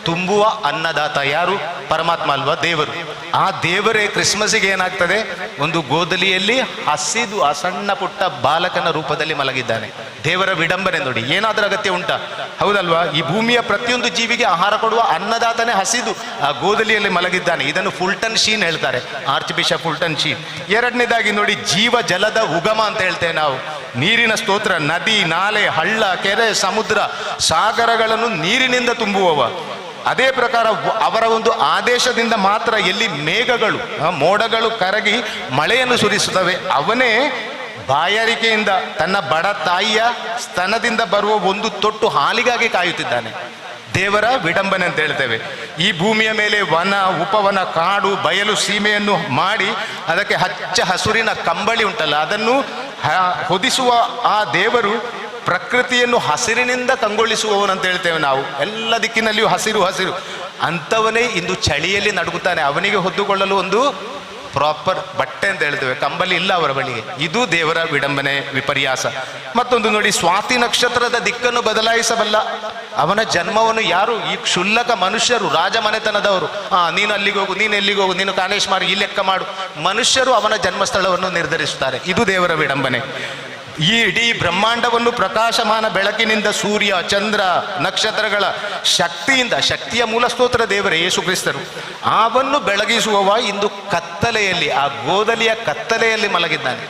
ತುಂಬುವ ಅನ್ನದಾತ ಯಾರು? ಪರಮಾತ್ಮ ಅಲ್ವಾ, ದೇವರು. ಆ ದೇವರೇ ಕ್ರಿಸ್ಮಸ್ಸಿಗೆ ಏನಾಗ್ತದೆ, ಒಂದು ಗೋದಲಿಯಲ್ಲಿ ಹಸಿದು ಆ ಸಣ್ಣ ಪುಟ್ಟ ಬಾಲಕನ ರೂಪದಲ್ಲಿ ಮಲಗಿದ್ದಾನೆ. ದೇವರ ವಿಡಂಬನೆ ನೋಡಿ, ಏನಾದರೂ ಅಗತ್ಯ ಉಂಟಾ? ಹೌದಲ್ವಾ? ಈ ಭೂಮಿಯ ಪ್ರತಿಯೊಂದು ಜೀವಿಗೆ ಆಹಾರ ಕೊಡುವ ಅನ್ನದಾತನೇ ಹಸಿದು ಆ ಗೋದಲಿಯಲ್ಲಿ ಮಲಗಿದ್ದಾನೆ. ಇದನ್ನು ಫುಲ್ಟನ್ ಶೀನ್ ಹೇಳ್ತಾರೆ, ಆರ್ಚ್ ಬಿಷಪ್ ಫುಲ್ಟನ್ ಶೀನ್. ಎರಡನೇದಾಗಿ ನೋಡಿ, ಜೀವ ಜಲದ ಉಗಮ ಅಂತ ಹೇಳ್ತೇವೆ ನಾವು. ನೀರಿನ ಸ್ತೋತ್ರ, ನದಿ, ನಾಲೆ, ಹಳ್ಳ, ಕೆರೆ, ಸಮುದ್ರ, ಸಾಗರಗಳನ್ನು ನೀರಿನಿಂದ ತುಂಬುವವ. ಅದೇ ಪ್ರಕಾರ ಅವರ ಒಂದು ಆದೇಶದಿಂದ ಮಾತ್ರ ಎಲ್ಲಿ ಮೇಘಗಳು, ಮೋಡಗಳು ಕರಗಿ ಮಳೆಯನ್ನು ಸುರಿಸುತ್ತವೆ, ಅವನೇ ಬಾಯಾರಿಕೆಯಿಂದ ತನ್ನ ಬಡ ತಾಯಿಯ ಸ್ತನದಿಂದ ಬರುವ ಒಂದು ತೊಟ್ಟು ಹಾಲಿಗಾಗಿ ಕಾಯುತ್ತಿದ್ದಾನೆ. ದೇವರ ವಿಡಂಬನೆ ಅಂತ ಹೇಳ್ತೇವೆ. ಈ ಭೂಮಿಯ ಮೇಲೆ ವನ, ಉಪವನ, ಕಾಡು, ಬಯಲು ಸೀಮೆಯನ್ನು ಮಾಡಿ ಅದಕ್ಕೆ ಹಚ್ಚ ಹಸುರಿನ ಕಂಬಳಿ ಉಂಟಲ್ಲ, ಅದನ್ನು ಹೊದಿಸುವ ಆ ದೇವರು ಪ್ರಕೃತಿಯನ್ನು ಹಸಿರಿನಿಂದ ಕಂಗೊಳಿಸುವವನಂತ ಹೇಳ್ತೇವೆ ನಾವು. ಎಲ್ಲ ದಿಕ್ಕಿನಲ್ಲಿಯೂ ಹಸಿರು ಹಸಿರು. ಅಂಥವನೇ ಇಂದು ಚಳಿಯಲ್ಲಿ ನಡುಗುತ್ತಾನೆ. ಅವನಿಗೆ ಹೊದ್ದುಕೊಳ್ಳಲು ಒಂದು ಪ್ರಾಪರ್ ಬಟ್ಟೆ ಅಂತ ಹೇಳ್ತೇವೆ, ಕಂಬಳಿ ಇಲ್ಲ ಅವರ ಬಳಿಗೆ. ಇದು ದೇವರ ವಿಡಂಬನೆ, ವಿಪರ್ಯಾಸ. ಮತ್ತೊಂದು ನೋಡಿ, ಸ್ವಾತಿ ನಕ್ಷತ್ರದ ದಿಕ್ಕನ್ನು ಬದಲಾಯಿಸಬಲ್ಲ ಅವನ ಜನ್ಮವನ್ನು ಯಾರು? ಈ ಕ್ಷುಲ್ಲಕ ಮನುಷ್ಯರು, ರಾಜಮನೆತನದವರು. ನೀನು ಅಲ್ಲಿಗೆ ಹೋಗು, ನೀನು ಎಲ್ಲಿಗೆ ಹೋಗು, ನೀನು ಕಾನೇಶ್ಮಾರಿ ಈ ಲೆಕ್ಕ ಮಾಡು. ಮನುಷ್ಯರು ಅವನ ಜನ್ಮಸ್ಥಳವನ್ನು ನಿರ್ಧರಿಸುತ್ತಾರೆ. ಇದು ದೇವರ ವಿಡಂಬನೆ. ಈ ಇಡೀ ಬ್ರಹ್ಮಾಂಡವನ್ನು ಪ್ರಕಾಶಮಾನ ಬೆಳಕಿನಿಂದ, ಸೂರ್ಯ, ಚಂದ್ರ, ನಕ್ಷತ್ರಗಳ ಶಕ್ತಿಯಿಂದ, ಶಕ್ತಿಯ ಮೂಲ ಸ್ತೋತ್ರ ದೇವರೇ ಯೇಸು ಕ್ರಿಸ್ತರು, ಅವನ್ನು ಬೆಳಗಿಸುವವ ಇಂದು ಕತ್ತಲೆಯಲ್ಲಿ, ಆ ಗೋದಲಿಯ ಕತ್ತಲೆಯಲ್ಲಿ ಮಲಗಿದ್ದಾನೆ.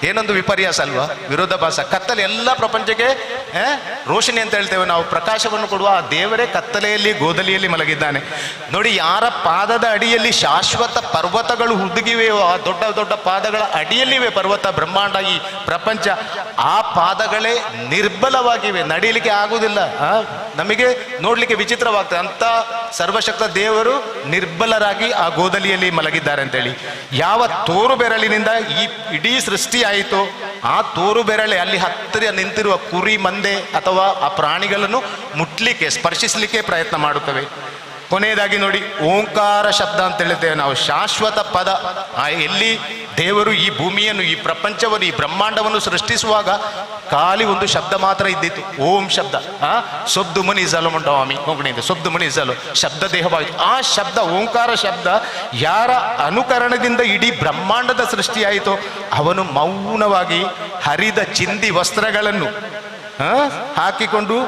ಏನೊಂದು ವಿಪರ್ಯಾಸ ಅಲ್ವಾ, ವಿರೋಧಾಭಾಸ. ಕತ್ತಲೆ ಎಲ್ಲ ಪ್ರಪಂಚಕ್ಕೆ ರೋಷಿನಿ ಅಂತ ಹೇಳ್ತೇವೆ ನಾವು, ಪ್ರಕಾಶವನ್ನು ಕೊಡುವ ಆ ದೇವರೇ ಕತ್ತಲೆಯಲ್ಲಿ, ಗೋದಲಿಯಲ್ಲಿ ಮಲಗಿದ್ದಾನೆ. ನೋಡಿ, ಯಾರ ಪಾದದ ಅಡಿಯಲ್ಲಿ ಶಾಶ್ವತ ಪರ್ವತಗಳು ಹುದುಗಿವೆಯೋ, ಆ ದೊಡ್ಡ ದೊಡ್ಡ ಪಾದಗಳ ಅಡಿಯಲ್ಲಿವೆ ಪರ್ವತ, ಬ್ರಹ್ಮಾಂಡ, ಈ ಪ್ರಪಂಚ, ಆ ಪಾದಗಳೇ ನಿರ್ಬಲವಾಗಿವೆ, ನಡೀಲಿಕ್ಕೆ ಆಗುವುದಿಲ್ಲ. ನಮಗೆ ನೋಡ್ಲಿಕ್ಕೆ ವಿಚಿತ್ರವಾಗ್ತದೆ, ಅಂತ ಸರ್ವಶಕ್ತ ದೇವರು ನಿರ್ಬಲರಾಗಿ ಆ ಗೋದಲಿಯಲ್ಲಿ ಮಲಗಿದ್ದಾರೆ ಅಂತೇಳಿ. ಯಾವ ತೋರು ಬೆರಳಿನಿಂದ ಈ ಇಡೀ ಸೃಷ್ಟಿ ಆಯಿತು, ಆ ತೋರು ಬೆರಳೆ ಅಲ್ಲಿ ಹತ್ತಿರ ನಿಂತಿರುವ ಕುರಿ, ಮಂದೆ ಅಥವಾ ಆ ಪ್ರಾಣಿಗಳನ್ನು ಮುಟ್ಲಿಕ್ಕೆ, ಸ್ಪರ್ಶಿಸಲಿಕ್ಕೆ ಪ್ರಯತ್ನ ಮಾಡುತ್ತವೆ. ಕೊನೆಯದಾಗಿ ನೋಡಿ, ಓಂಕಾರ ಶಬ್ದ ಅಂತ ಹೇಳ್ತೇವೆ ನಾವು, ಶಾಶ್ವತ ಪದ. ಎಲ್ಲಿ ದೇವರು ಈ ಭೂಮಿಯನ್ನು, ಈ ಪ್ರಪಂಚವನ್ನು, ಈ ಬ್ರಹ್ಮಾಂಡವನ್ನು ಸೃಷ್ಟಿಸುವಾಗ ಖಾಲಿ ಒಂದು ಶಬ್ದ ಮಾತ್ರ ಇದ್ದಿತ್ತು, ಓಂ ಶಬ್ದ. ಸೊಬ್ದು ಮುನಿ ಜಲು ಮುಂಡವಾಮಿ ಕೊಂಕಣಿಯಿಂದ ಸೊಬ್ದು ಮುನಿ ಜಲು ಶಬ್ದ ದೇಹವಾಯಿತು. ಆ ಶಬ್ದ, ಓಂಕಾರ ಶಬ್ದ, ಯಾರ ಅನುಕರಣದಿಂದ ಇಡೀ ಬ್ರಹ್ಮಾಂಡದ ಸೃಷ್ಟಿಯಾಯಿತೋ ಅವನು ಮೌನವಾಗಿ ಹರಿದ ಚಿಂದಿ ವಸ್ತ್ರಗಳನ್ನು ಹಾಕಿಕೊಂಡು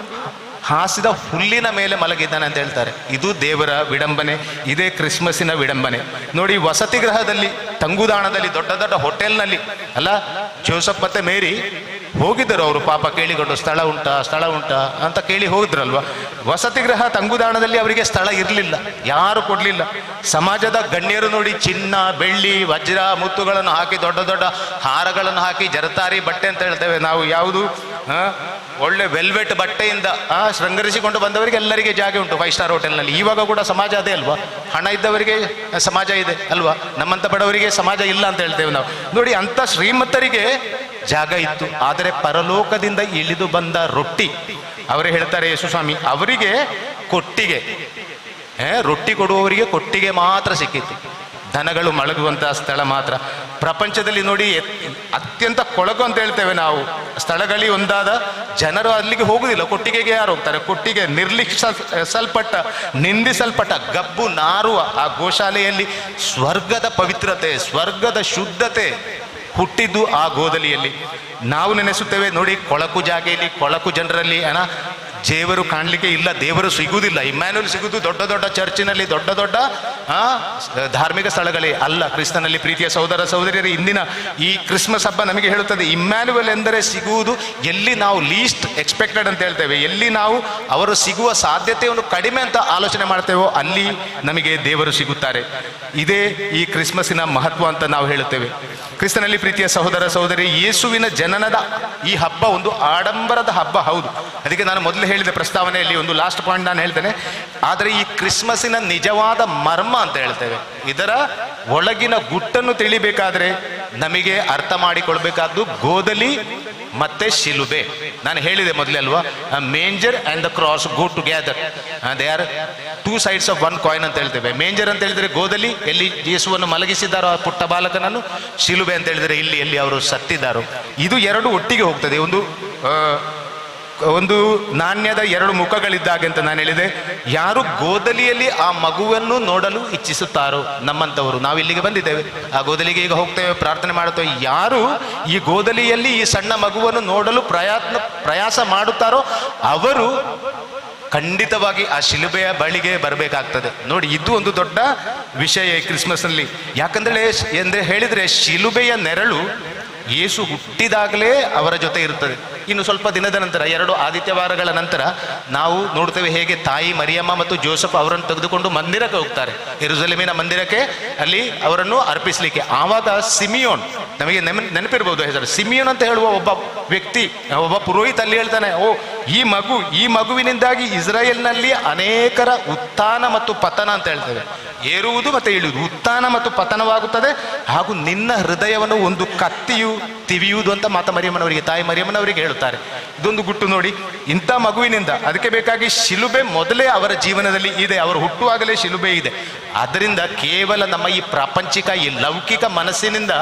ಹಾಸಿದ ಹುಲ್ಲಿನ ಮೇಲೆ ಮಲಗಿದ್ದಾನೆ ಅಂತ ಹೇಳ್ತಾರೆ. ಇದು ದೇವರ ವಿಡಂಬನೆ, ಇದೇ ಕ್ರಿಸ್ಮಸ್ಸಿನ ವಿಡಂಬನೆ. ನೋಡಿ, ವಸತಿ ಗೃಹದಲ್ಲಿ, ತಂಗುದಾಣದಲ್ಲಿ, ದೊಡ್ಡ ದೊಡ್ಡ ಹೋಟೆಲ್ನಲ್ಲಿ ಅಲ್ಲ, ಜೋಸಫ್ ಮತ್ತೆ ಮೇರಿ ಹೋಗಿದ್ದರು. ಅವರು ಪಾಪ ಕೇಳಿಕೊಂಡು, ಸ್ಥಳ ಉಂಟಾ ಅಂತ ಕೇಳಿ ಹೋಗಿದ್ರಲ್ವ. ವಸತಿ ಗೃಹ, ತಂಗುದಾಣದಲ್ಲಿ ಅವರಿಗೆ ಸ್ಥಳ ಇರಲಿಲ್ಲ, ಯಾರು ಕೊಡಲಿಲ್ಲ. ಸಮಾಜದ ಗಣ್ಯರು ನೋಡಿ, ಚಿನ್ನ, ಬೆಳ್ಳಿ, ವಜ್ರ, ಮುತ್ತುಗಳನ್ನು ಹಾಕಿ, ದೊಡ್ಡ ದೊಡ್ಡ ಹಾರಗಳನ್ನು ಹಾಕಿ, ಜರತಾರಿ ಬಟ್ಟೆ ಅಂತ ಹೇಳ್ತೇವೆ ನಾವು, ಯಾವುದು ಒಳ್ಳೆ ವೆಲ್ವೆಟ್ ಬಟ್ಟೆಯಿಂದ ಶೃಂಗರಿಸಿಕೊಂಡು ಬಂದವರಿಗೆ ಎಲ್ಲರಿಗೆ ಜಾಗ ಉಂಟು 5 ಸ್ಟಾರ್ ಹೋಟೆಲ್ನಲ್ಲಿ. ಇವಾಗ ಕೂಡ ಸಮಾಜ ಅದೇ ಅಲ್ವಾ, ಹಣ ಇದ್ದವರಿಗೆ ಸಮಾಜ ಇದೆ ಅಲ್ವಾ, ನಮ್ಮಂಥ ಬಡವರಿಗೆ ಸಮಾಜ ಇಲ್ಲ ಅಂತ ಹೇಳ್ತೇವೆ ನಾವು. ನೋಡಿ, ಅಂಥ ಶ್ರೀಮಂತರಿಗೆ ಜಾಗ ಇತ್ತು, ಆದರೆ ಪರಲೋಕದಿಂದ ಇಳಿದು ಬಂದ ರೊಟ್ಟಿ, ಅವರೇ ಹೇಳ್ತಾರೆ ಯೇಸು ಸ್ವಾಮಿ, ಅವರಿಗೆ ಕೊಟ್ಟಿಗೆ, ರೊಟ್ಟಿ ಕೊಡುವವರಿಗೆ ಕೊಟ್ಟಿಗೆ ಮಾತ್ರ ಸಿಕ್ಕಿತ್ತು, ದನಗಳು ಮಲಗುವಂತಹ ಸ್ಥಳ ಮಾತ್ರ. ಪ್ರಪಂಚದಲ್ಲಿ ನೋಡಿ, ಅತ್ಯಂತ ಕೊಳಕು ಅಂತ ಹೇಳ್ತೇವೆ ನಾವು ಸ್ಥಳಗಳಿಗೆ ಒಂದಾದ ಜನರು ಅಲ್ಲಿಗೆ ಹೋಗುವುದಿಲ್ಲ. ಕೊಟ್ಟಿಗೆಗೆ ಯಾರು ಹೋಗ್ತಾರೆ? ಕೊಟ್ಟಿಗೆ ನಿರ್ಲಿಕ್ಷಿಸಲ್ಪಟ್ಟ, ನಿಂದಿಸಲ್ಪಟ್ಟ, ಗಬ್ಬು ನಾರುವ ಆ ಗೋಶಾಲೆಯಲ್ಲಿ ಸ್ವರ್ಗದ ಪವಿತ್ರತೆ, ಸ್ವರ್ಗದ ಶುದ್ಧತೆ ಹುಟ್ಟಿದ್ದು ಆ ಗೋದಲಿಯಲ್ಲಿ. ನಾವು ನೆನೆಸುತ್ತೇವೆ ನೋಡಿ, ಕೊಳಕು ಜಾಗೆಯಲ್ಲಿ, ಕೊಳಕು ಜನರಲ್ಲಿ ದೇವರು ಕಾಣಲಿಕ್ಕೆ ಇಲ್ಲ, ದೇವರು ಸಿಗುವುದಿಲ್ಲ. ಇಮ್ಯಾನ್ಯುಲ್ ಸಿಗುವುದು ದೊಡ್ಡ ದೊಡ್ಡ ಚರ್ಚಿನಲ್ಲಿ, ದೊಡ್ಡ ದೊಡ್ಡ ಧಾರ್ಮಿಕ ಸ್ಥಳಗಳೇ ಅಲ್ಲ. ಕ್ರಿಸ್ತನಲ್ಲಿ ಪ್ರೀತಿಯ ಸಹೋದರ ಸಹೋದರಿಯರು, ಇಂದಿನ ಈ ಕ್ರಿಸ್ಮಸ್ ಹಬ್ಬ ನಮಗೆ ಹೇಳುತ್ತದೆ, ಇಮ್ಯಾನ್ಯುವಲ್ ಎಂದರೆ ಸಿಗುವುದು ಎಲ್ಲಿ ನಾವು ಲೀಸ್ಟ್ ಎಕ್ಸ್ಪೆಕ್ಟೆಡ್ ಅಂತ ಹೇಳ್ತೇವೆ, ಎಲ್ಲಿ ನಾವು ಅವರು ಸಿಗುವ ಸಾಧ್ಯತೆಯನ್ನು ಕಡಿಮೆ ಅಂತ ಆಲೋಚನೆ ಮಾಡ್ತೇವೋ ಅಲ್ಲಿ ನಮಗೆ ದೇವರು ಸಿಗುತ್ತಾರೆ. ಇದೇ ಈ ಕ್ರಿಸ್ಮಸ್ಸಿನ ಮಹತ್ವ ಅಂತ ನಾವು ಹೇಳುತ್ತೇವೆ. ಕ್ರಿಸ್ತನಲ್ಲಿ ಪ್ರೀತಿಯ ಸಹೋದರ ಸಹೋದರಿ, ಯೇಸುವಿನ ಜನನದ ಈ ಹಬ್ಬ ಒಂದು ಆಡಂಬರದ ಹಬ್ಬ ಹೌದು. ಅದಕ್ಕೆ ನಾನು ಮೊದಲು ಹೇಳಿದ ಪ್ರಸ್ತಾವನೆಯಲ್ಲಿ ಒಂದು ಲಾಸ್ಟ್ ಪಾಯಿಂಟ್ ನಾನು ಹೇಳ್ತೇನೆ. ಆದರೆ ಈ ಕ್ರಿಸ್ಮಸ್ಸಿನ ನಿಜವಾದ ಮರ್ಮ ಅಂತ ಹೇಳ್ತೇವೆ, ಇದರ ಒಳಗಿನ ಗುಟ್ಟನ್ನು ತಿಳಿಬೇಕಾದ್ರೆ ನಮಗೆ ಅರ್ಥ ಮಾಡಿಕೊಳ್ಬೇಕಾದ್ದು ಗೋದಲಿ ಮತ್ತೆ ಶಿಲುಬೆ. ನಾನು ಹೇಳಿದೆ ಮೊದಲೇ ಅಲ್ವಾ, manger and the cross go together, they are two sides of one coin ಅಂತ ಹೇಳ್ತೇವೆ. ಮೇಂಜರ್ ಅಂತ ಹೇಳಿದ್ರೆ ಗೋದಲಿ, ಎಲ್ಲಿ ಯೇಸುವನ್ನು ಮಲಗಿಸಿದ್ದಾರೋ ಆ ಪುಟ್ಟ ಬಾಲಕನನ್ನು. ಶಿಲುಬೆ ಅಂತ ಹೇಳಿದ್ರೆ ಇಲ್ಲಿ ಎಲ್ಲಿ ಅವರು ಸತ್ತಿದ್ದಾರೋ. ಇದು ಎರಡು ಒಟ್ಟಿಗೆ ಹೋಗ್ತದೆ. ಒಂದು ನಾಣ್ಯದ ಎರಡು ಮುಖಗಳಿದ್ದಾಗೆ ಅಂತ ನಾನು ಹೇಳಿದೆ. ಯಾರು ಗೋದಲಿಯಲ್ಲಿ ಆ ಮಗುವನ್ನು ನೋಡಲು ಇಚ್ಛಿಸುತ್ತಾರೋ, ನಮ್ಮಂಥವರು ನಾವು ಇಲ್ಲಿಗೆ ಬಂದಿದ್ದೇವೆ, ಆ ಗೋದಲಿಗೆ ಈಗ ಹೋಗ್ತೇವೆ, ಪ್ರಾರ್ಥನೆ ಮಾಡುತ್ತೇವೆ. ಯಾರು ಈ ಗೋದಲಿಯಲ್ಲಿ ಈ ಸಣ್ಣ ಮಗುವನ್ನು ನೋಡಲು ಪ್ರಯಾಸ ಮಾಡುತ್ತಾರೋ ಅವರು ಖಂಡಿತವಾಗಿ ಆ ಶಿಲುಬೆಯ ಬಳಿಗೆ ಬರಬೇಕಾಗ್ತದೆ. ನೋಡಿ, ಇದು ಒಂದು ದೊಡ್ಡ ವಿಷಯ ಈ ಕ್ರಿಸ್ಮಸ್ನಲ್ಲಿ. ಯಾಕಂದ್ರೆ ಹೇಳಿದ್ರೆ ಶಿಲುಬೆಯ ನೆರಳು ಯೇಸು ಹುಟ್ಟಿದಾಗಲೇ ಅವರ ಜೊತೆ ಇರ್ತದೆ. ಇನ್ನು ಸ್ವಲ್ಪ ದಿನದ ನಂತರ, 2 ಆದಿತ್ಯವಾರಗಳ ನಂತರ ನಾವು ನೋಡ್ತೇವೆ ಹೇಗೆ ತಾಯಿ ಮರಿಯಮ್ಮ ಮತ್ತು ಜೋಸಫ್ ಅವರನ್ನು ತೆಗೆದುಕೊಂಡು ಮಂದಿರಕ್ಕೆ ಹೋಗ್ತಾರೆ, ಯೆರೂಸಲೇಮಿನ ಮಂದಿರಕ್ಕೆ, ಅಲ್ಲಿ ಅವರನ್ನು ಅರ್ಪಿಸಲಿಕ್ಕೆ. ಆವಾಗ ಸಿಮಿಯೋನ್, ನಮಗೆ ನೆನಪಿರ್ಬೋದು ಹೆಸರು, ಸಿಮಿಯೋನ್ ಅಂತ ಹೇಳುವ ಒಬ್ಬ ವ್ಯಕ್ತಿ, ಒಬ್ಬ ಪುರೋಹಿತ ಅಲ್ಲಿ ಹೇಳ್ತಾನೆ, ಈ ಮಗುವಿನಿಂದಾಗಿ ಇಸ್ರಾಯೇಲ್ನಲ್ಲಿ ಅನೇಕರ ಉತ್ಥಾನ ಮತ್ತು ಪತನ ಅಂತ ಹೇಳ್ತೇವೆ. ಏರುವುದು ಮತ್ತೆ ಇಳಿಯುವುದು, ಉತ್ಥಾನ ಮತ್ತು ಪತನವಾಗುತ್ತದೆ, ಹಾಗೂ ನಿನ್ನ ಹೃದಯವನ್ನು ಒಂದು ಕತ್ತಿಯು ತಿವಿಯುವುದು ಅಂತ ಮಾತಾ ಮರಿಯಮ್ಮನವರಿಗೆ, ತಾಯಿ ಮರಿಯಮ್ಮನವರಿಗೆ ಹೇಳುತ್ತಾರೆ. ಇದೊಂದು ಗುಟ್ಟು ನೋಡಿ, ಇಂಥ ಮಗುವಿನಿಂದ. ಅದಕ್ಕೆ ಬೇಕಾಗಿ ಶಿಲುಬೆ ಮೊದಲೇ ಅವರ ಜೀವನದಲ್ಲಿ ಇದೆ, ಅವರು ಹುಟ್ಟುವಾಗಲೇ ಶಿಲುಬೆ ಇದೆ. ಆದ್ದರಿಂದ ಕೇವಲ ನಮ್ಮ ಈ ಪ್ರಾಪಂಚಿಕ, ಈ ಲೌಕಿಕ ಮನಸ್ಸಿನಿಂದ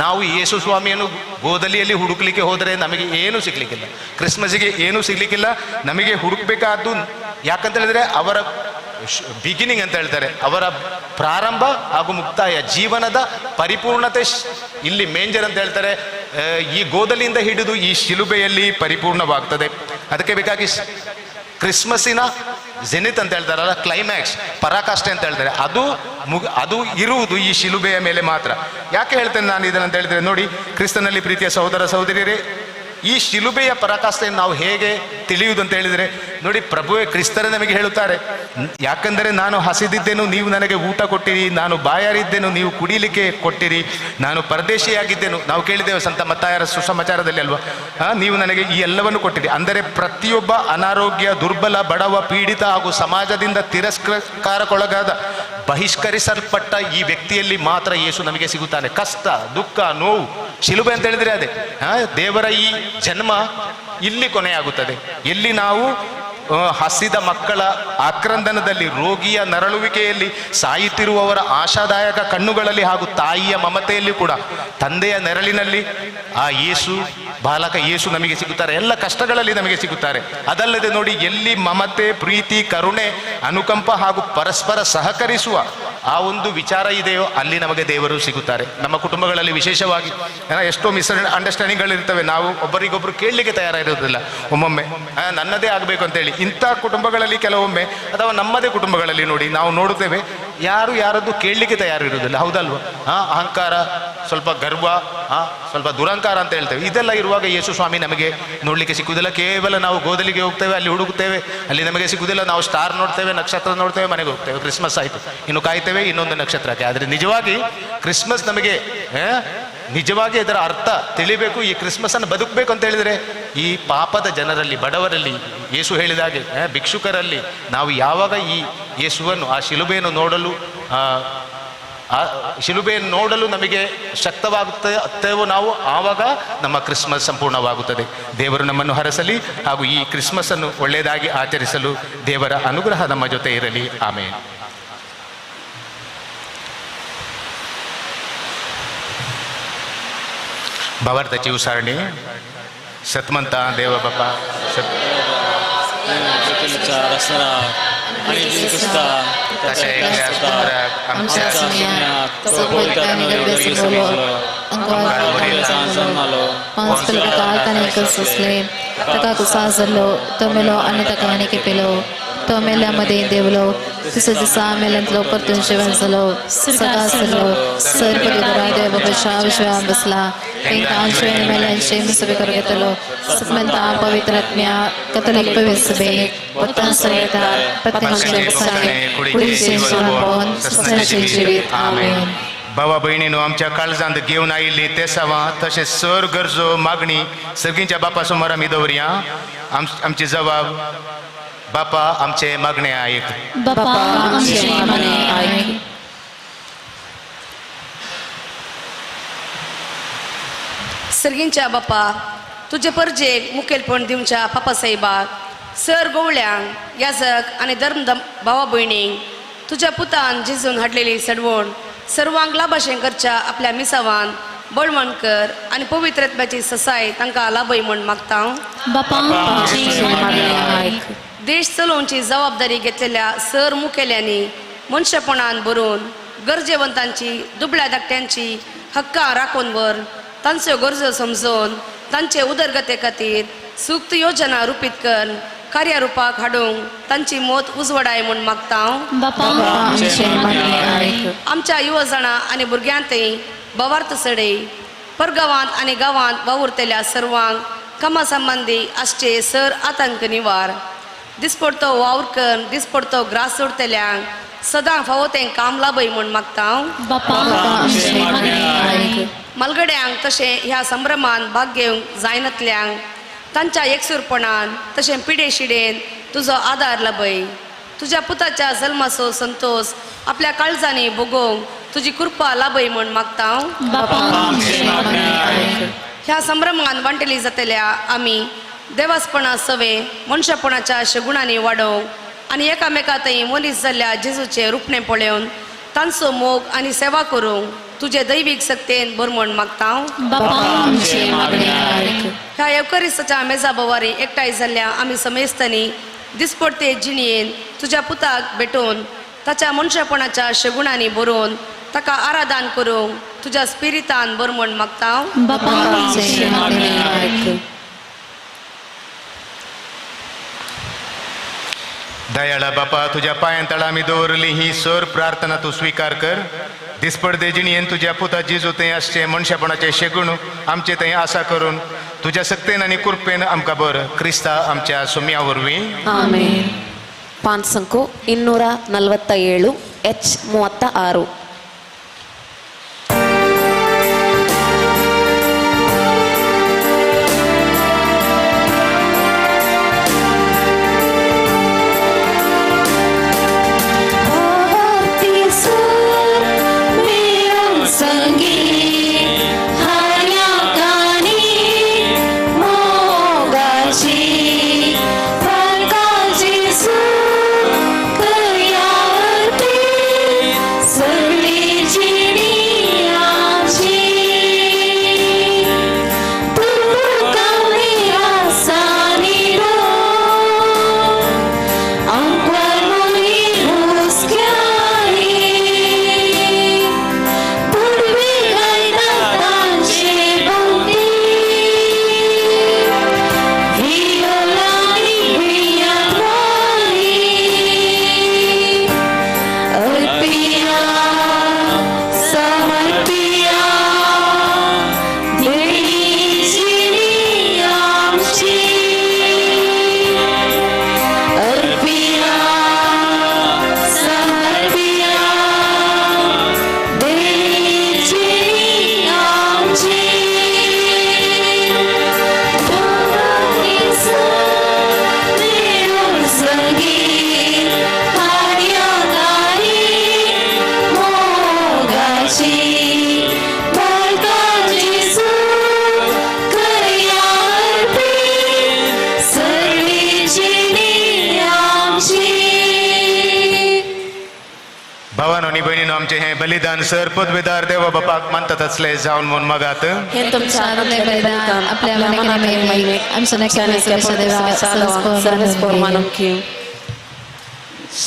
ನಾವು ಯೇಸು ಸ್ವಾಮಿಯನ್ನು ಗೋದಲಿಯಲ್ಲಿ ಹುಡುಕ್ಲಿಕ್ಕೆ ಹೋದರೆ ನಮಗೆ ಏನೂ ಸಿಗ್ಲಿಕ್ಕಿಲ್ಲ. ಕ್ರಿಸ್ಮಸ್ಸಿಗೆ ಏನೂ ಸಿಗ್ಲಿಕ್ಕಿಲ್ಲ. ನಮಗೆ ಹುಡುಕ್ಬೇಕಾದ್ದು ಯಾಕಂತ ಹೇಳಿದ್ರೆ ಅವರ ಬಿಗಿನಿಂಗ್ ಅಂತ ಹೇಳ್ತಾರೆ, ಅವರ ಪ್ರಾರಂಭ ಹಾಗೂ ಮುಕ್ತಾಯ, ಜೀವನದ ಪರಿಪೂರ್ಣತೆ ಇಲ್ಲಿ ಮೇಂಜರ್ ಅಂತ ಹೇಳ್ತಾರೆ. ಈ ಗೋದಲಿಯಿಂದ ಹಿಡಿದು ಈ ಶಿಲುಬೆಯಲ್ಲಿ ಪರಿಪೂರ್ಣವಾಗ್ತದೆ. ಅದಕ್ಕೆ ಬೇಕಾಗಿ ಕ್ರಿಸ್ಮಸ್ಸಿನ ಜೆನಿತ್ ಅಂತ ಹೇಳ್ತಾರಲ್ಲ, ಕ್ಲೈಮ್ಯಾಕ್ಸ್, ಪರಾಕಾಷ್ಠೆ ಅಂತ ಹೇಳ್ತಾರೆ, ಅದು ಇರುವುದು ಈ ಶಿಲುಬೆಯ ಮೇಲೆ ಮಾತ್ರ. ಯಾಕೆ ಹೇಳ್ತೇನೆ ನಾನು ಇದನ್ನಂತ ಹೇಳಿದ್ರೆ, ನೋಡಿ, ಕ್ರಿಸ್ತನಲ್ಲಿ ಪ್ರೀತಿಯ ಸಹೋದರ ಸಹೋದರಿಯರೇ, ಈ ಶಿಲುಬೆಯ ಪರಾಕಾಷ್ಠೆಯನ್ನು ನಾವು ಹೇಗೆ ತಿಳಿಯುವುದು ಅಂತ ಹೇಳಿದರೆ, ನೋಡಿ, ಪ್ರಭುವೇ ಕ್ರಿಸ್ತರೇ ನಮಗೆ ಹೇಳುತ್ತಾರೆ, ಯಾಕಂದರೆ ನಾನು ಹಸಿದಿದ್ದೇನು, ನೀವು ನನಗೆ ಊಟ ಕೊಟ್ಟಿರಿ, ನಾನು ಬಾಯಾರಿದ್ದೇನು, ನೀವು ಕುಡಿಲಿಕ್ಕೆ ಕೊಟ್ಟಿರಿ, ನಾನು ಪರದೇಶಿಯಾಗಿದ್ದೇನು. ನಾವು ಕೇಳಿದ್ದೇವೆ ಸಂತ ಮತ್ತಾಯರ ಸುಸಮಾಚಾರದಲ್ಲಿ ಅಲ್ವಾ, ನೀವು ನನಗೆ ಈ ಎಲ್ಲವನ್ನು ಕೊಟ್ಟಿರಿ. ಅಂದರೆ ಪ್ರತಿಯೊಬ್ಬ ಅನಾರೋಗ್ಯ, ದುರ್ಬಲ, ಬಡವ, ಪೀಡಿತ ಹಾಗೂ ಸಮಾಜದಿಂದ ತಿರಸ್ಕಾರಕ್ಕೊಳಗಾದ, ಬಹಿಷ್ಕರಿಸಲ್ಪಟ್ಟ ಈ ವ್ಯಕ್ತಿಯಲ್ಲಿ ಮಾತ್ರ ಯೇಸು ನಮಗೆ ಸಿಗುತ್ತಾನೆ. ಕಷ್ಟ, ದುಃಖ, ನೋವು, ಶಿಲುಬೆ ಅಂತ ಹೇಳಿದ್ರೆ ಅದೇ. ದೇವರ ಈ ಜನ್ಮ ಇಲ್ಲಿ ಕೊನೆಯಾಗುತ್ತದೆ, ಎಲ್ಲಿ ನಾವು ಹಸಿದ ಮಕ್ಕಳ ಆಕ್ರಂದನದಲ್ಲಿ, ರೋಗಿಯ ನರಳುವಿಕೆಯಲ್ಲಿ, ಸಾಯುತ್ತಿರುವವರ ಆಶಾದಾಯಕ ಕಣ್ಣುಗಳಲ್ಲಿ ಹಾಗೂ ತಾಯಿಯ ಮಮತೆಯಲ್ಲಿ ಕೂಡ ತಂದೆಯ ನೆರಳಿನಲ್ಲಿ ಆ ಯೇಸು, ಬಾಲಕ ಯೇಸು ನಮಗೆ ಸಿಗುತ್ತಾರೆ. ಎಲ್ಲ ಕಷ್ಟಗಳಲ್ಲಿ ನಮಗೆ ಸಿಗುತ್ತಾರೆ. ಅದಲ್ಲದೆ ನೋಡಿ, ಎಲ್ಲಿ ಮಮತೆ, ಪ್ರೀತಿ, ಕರುಣೆ, ಅನುಕಂಪ ಹಾಗೂ ಪರಸ್ಪರ ಸಹಕರಿಸುವ ಆ ಒಂದು ವಿಚಾರ ಇದೆಯೋ ಅಲ್ಲಿ ನಮಗೆ ದೇವರು ಸಿಗುತ್ತಾರೆ. ನಮ್ಮ ಕುಟುಂಬಗಳಲ್ಲಿ ವಿಶೇಷವಾಗಿ ಎಷ್ಟೋ ಅಂಡರ್ಸ್ಟ್ಯಾಂಡಿಂಗ್ಗಳಿರ್ತವೆ, ನಾವು ಒಬ್ಬರಿಗೊಬ್ಬರು ಕೇಳಲಿಕ್ಕೆ ತಯಾರಿರೋದಿಲ್ಲ. ಒಮ್ಮೊಮ್ಮೆ ನನ್ನದೇ ಆಗಬೇಕು ಅಂತೇಳಿ ಇಂಥ ಕುಟುಂಬಗಳಲ್ಲಿ ಕೆಲವೊಮ್ಮೆ, ಅಥವಾ ನಮ್ಮದೇ ಕುಟುಂಬಗಳಲ್ಲಿ ನೋಡಿ ನಾವು ನೋಡುತ್ತೇವೆ, ಯಾರದ್ದು ಕೇಳಲಿಕ್ಕೆ ತಯಾರಿರುವುದಿಲ್ಲ. ಹೌದಲ್ವ? ಅಹಂಕಾರ, ಸ್ವಲ್ಪ ಗರ್ವ, ಸ್ವಲ್ಪ ದುರಂಕಾರ ಅಂತ ಹೇಳ್ತೇವೆ. ಇದೆಲ್ಲ ಇರುವಾಗ ಯೇಸು ಸ್ವಾಮಿ ನಮಗೆ ನೋಡಲಿಕ್ಕೆ ಸಿಕ್ಕುವುದಿಲ್ಲ. ಕೇವಲ ನಾವು ಗೋದಲಿಗೆ ಹೋಗ್ತೇವೆ, ಅಲ್ಲಿ ಹುಡುಕ್ತೇವೆ, ಅಲ್ಲಿ ನಮಗೆ ಸಿಗುವುದಿಲ್ಲ. ನಾವು ಸ್ಟಾರ್ ನೋಡ್ತೇವೆ, ನಕ್ಷತ್ರ ನೋಡ್ತೇವೆ, ಮನೆಗೆ ಹೋಗ್ತೇವೆ. ಕ್ರಿಸ್ಮಸ್ ಆಯಿತು, ಇನ್ನು ಕಾಯ್ತೇವೆ ಇನ್ನೊಂದು ನಕ್ಷತ್ರಕ್ಕೆ. ಆದರೆ ನಿಜವಾಗಿ ಕ್ರಿಸ್ಮಸ್ ನಮಗೆ ನಿಜವಾಗಿ ಇದರ ಅರ್ಥ ತಿಳಿಬೇಕು. ಈ ಕ್ರಿಸ್ಮಸ್ ಅನ್ನು ಬದುಕಬೇಕು ಅಂತ ಹೇಳಿದರೆ, ಈ ಪಾಪದ ಜನರಲ್ಲಿ, ಬಡವರಲ್ಲಿ, ಯೇಸು ಹೇಳಿದಾಗೆ ಭಿಕ್ಷುಕರಲ್ಲಿ ನಾವು ಯಾವಾಗ ಈ ಯೇಸುವನ್ನು, ಆ ಶಿಲುಬೆಯನ್ನು ನೋಡಲು ಶಿಲುಬೆಯನ್ನು ನೋಡಲು ನಮಗೆ ಶಕ್ತವಾಗುತ್ತೇವೋ ನಾವು, ಆವಾಗ ನಮ್ಮ ಕ್ರಿಸ್ಮಸ್ ಸಂಪೂರ್ಣವಾಗುತ್ತದೆ. ದೇವರು ನಮ್ಮನ್ನು ಹರಸಲಿ, ಹಾಗೂ ಈ ಕ್ರಿಸ್ಮಸ್ ಅನ್ನು ಒಳ್ಳೆಯದಾಗಿ ಆಚರಿಸಲು ದೇವರ ಅನುಗ್ರಹ ನಮ್ಮ ಜೊತೆ ಇರಲಿ. ಆಮೇಲೆ भावार्थाची उसारणी. सतमंता देव बापा తొమ్మిలో అన్ని తకానికి పిలో తొమ్మిది దేవులో సుసజసామెలంతో పర్తుంచవసలో సగాసలో సర్పదిరా దేవకషా విశ్వాంబస్లా ఇంకాంచే మెలంచే మిసబికరగతలో సత్మంతా పవిత్రత్మ్య కథలిక్ పవిస్బే పత్తాసరేత ప్రత్యక్షే कुडीसेशोन सत्संगचे जीवित. आमेन. भावा बहिणीनो, आमच्या काळजांत घेऊन आयिल्ली तेसावां तशेंच सर गरजो मागणी सगळींच्या बापा समोर आमी दवरया. आमची जबाब, बापा आमचे मागणे आयक. बापा आमचे मागणे आयक. सर्गींच्या बापा, तुजे परजेक मुखेलपण दिवच्या पापासाहेबाक सर गवळ्यांक याजक आनी धर्म भावा भयणींक तुज्या पुतान जेजून हाडलेली सडवण सर्वांक लाभाशें करच्या आपल्या मिसावान बळवण कर आनी पवित्रत्म्याची ससाय तांकां लाभय म्हण मागता बापा आमची मागणी आयक. देश चलोवची जबाबदारी घेतलेल्या सर मुखेल्यांनी मनशापणान भरून गरजेवंतांची दुबळ्या धाकट्यांची हक्कां राखून वर तांच्यो गरजो समजून तांचे उदरगते खातीर सूक्त योजना रुपीत कर कार्यारुपाक हाडूंक तांची मोत उजवडाय म्हूण मागता बापा आमची मागणी आयक. आमच्या युवजणां आनी भुरग्यांतय भवार्थ सडय परगांवांत आनी गांवांत वावुरतल्या सर्वांक कामा संबंदी आसचे सर आतंक निवार दिसपडतो वावर कर दिसपडतो ग्रास सोडतल्यांक सदां फावो तें काम लाभय म्हूण मागता बापा आमची मागणी आयक. मलगड्यांक तशें ह्या संभ्रमान भाग घेवंक जायनातल्यांक तांच्या एकसूरपणान तशें पिडे शिडेन तुजो आदार लाभय तुज्या पुताच्या जल्माचो संतोष आपल्या काळजांनी भोगोवंक तुजी कृपा लाभय म्हूण मागता बापा आमची मागणी आयक. ह्या संभ्रमान वांटली जातल्या आमी देवासपणा सवे मनशापणाच्या शगुणांनी वाडोवंक आनी एकामेकांतय मनीस जाल्ल्या जेजूचे रुपणे पळोवन तांचो मोग आनी सेवा करूंक तुजे दैवीक सक्तेन भर म्हूण मागता बापा आमची मागणी आयक. ह्या एवकरिस्ताच्या मेजा बोवारी एकठांय जाल्ल्या आमी समेस्तनी दिसपडते जिणयेन तुज्या पुताक भेटोवन ताच्या मनशापणाच्या शगुणांनी भरून ताका आराधन करूंक तुज्या स्पिरितान भर म्हूण मागता बापा आमची मागणी आयक. दयाळा बापा तुझ्या पायांतळा आमी दवरली ही सर प्रार्थना तू स्वीकार कर दिसपडदे जिणयेन तुज्या पुता जेजू थंय आसचे मनशापणाचे शेगूण आमचे थंय आसा करून तुज्या सक्तेन आनी कृपेन आमकां बर क्रिस्ता आमच्या सुम्या वरवीं ಆಮೇನ್. ಪಾನ್ ಸಂಖ್ಯೆ 247 H36. भावांनो बहिणीनो आमचे हे बलिदान सर पदवेदार देवा बापाक मानतात असले जाऊन म्हूण मागात हे तुमच्या आनंदले बलिदान आपल्या मनाकडे महिमे आमच्या नक्की सर्वेस्पर मानून घेऊ.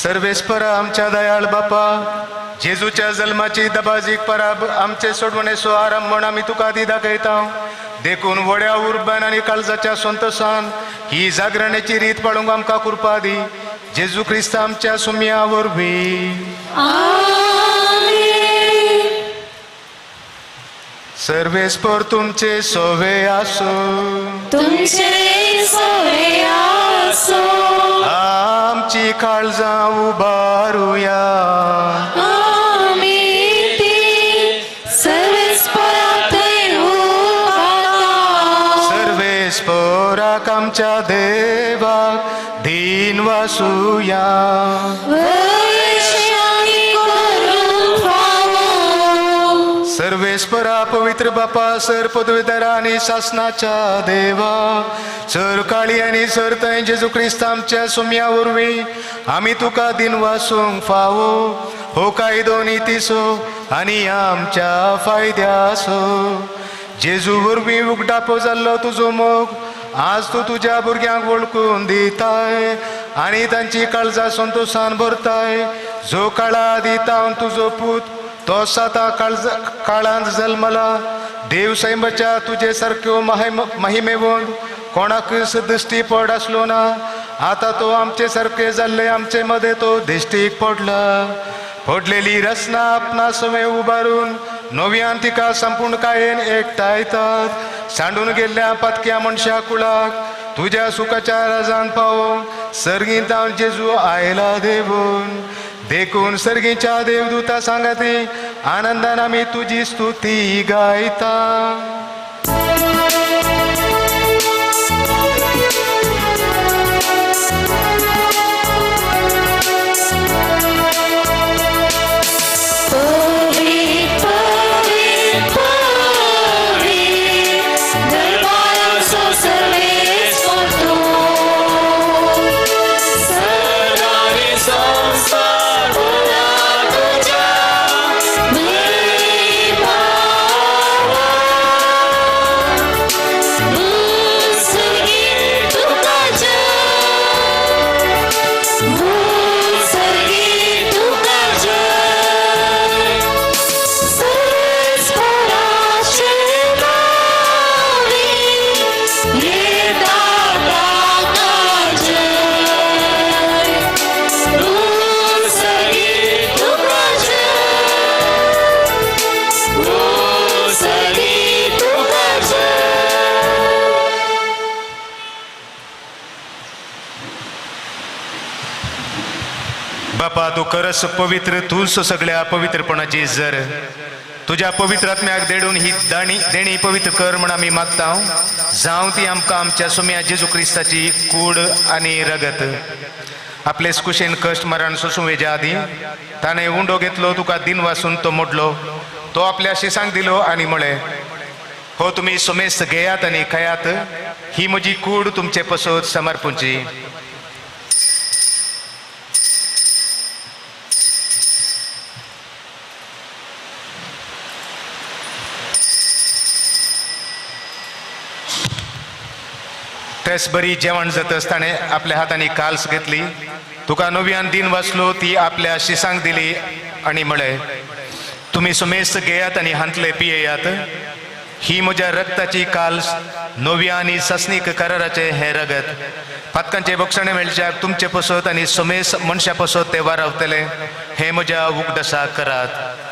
सर्वेस्पर आमच्या दयाळ बापा जेजूच्या जन्माची दबाजीक पराब आमचे सोडवणे सो आराम म्हण आम्ही तुका दी दाखयता देखून वड्या उर्बान आनी काळजाच्या संतोषान ही जागरण्याची रीत पाळूंक आमकां कृपा दी जेजू ख्रिस्त आमच्या सुम्या वरवीं. सर्वेस्पर तुमचे सोवे आसो आमची काळजां उबारुया सर्वेस्पराक आमच्या देवाक दीन वासुया सर्वे सर्वेस्परा पवित्र बापा सर पदवीधरा आणि शासनाच्या देवा सर काळी आणि सर थंय जेजू क्रिस्त आमच्या सुम्या वरवीं आमी तुका दिन वासूंक फावो हो कायदो नितीसो आनी आमच्या फायद्यासो जेजू वरवीं उगडापो जाल्लो तुजो मोग आज तू तुझ्या भुरग्यांक वळखून दिताय आणि तांची काळजां संतोषान भरताय जो काळा दिता तुजो पूत तो साता काळांत जल्मला देव सैमाच्या तुझे सारक्यो महिमेवंत कोणाकच दिश्टी पड आसलो ना आता तो आमचे सारखे जाल्ले आमचे मध्ये तो दिश्टीक पडला पडलेली रचना आपणा समे उबारून नव्यान तिका संपूर्ण कायेन एकठांयतात सांडून गेल्ल्या पतक्या मनशा कुळाक तुझ्या सुखाच्या राजान पावोवंक सर्गींत हांव जेजू आयला देवून देखून सर्गीच्या देवदूता सांगाती आनंदान आमी तुजी स्तुती गायता बापा तू खरंच पवित्र तूच सगळ्या पवित्रपणाची जर तुझ्या पवित्र आत्म्याक देडून ही देणी पवित्र कर म्हण आमी मागता जावं ती आमकां आमच्या सुम्या जेजू क्रिस्ताची कूड आनी रगत आपलेच कुशेन कश्ट मरण सोसूं वेच्या आदी ताणें उंडो घेतलो तुका दिन वासून तो मोडलो तो आपल्या शिसांक दिलो आनी म्हळे हो तुमी सोमेस्त घेयात आनी खयात ही म्हजी कूड तुमचे पसोत समर्पूंची तेच बरी जेवण जातच ताणें आपल्या हातांनी काल्स घेतली तुका नव्यान दिन वाचलो ती आपल्या शिसांक दिली आनी म्हळे तुमी सुमेस्त घेयात आनी हांतले पियेयात ही म्हज्या रक्ताची काल्स नव्या आनी सस्नीक कराराचे हे रगत पातकांचे भक्षणे मेळच्याक तुमचे पसत आनी सुमेस मनशा पसत ते वारावतले हे म्हज्या उगडसा करात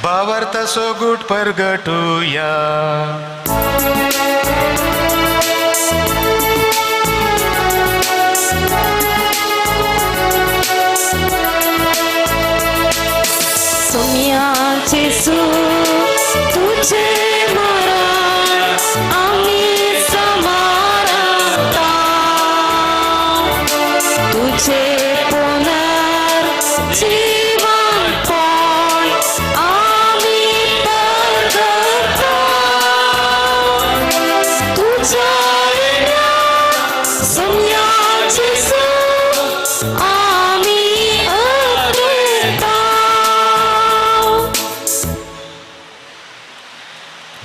भावार्थ सोगूट परगटूया सुम्याचे तुझे मरण आम्ही समारता तुझे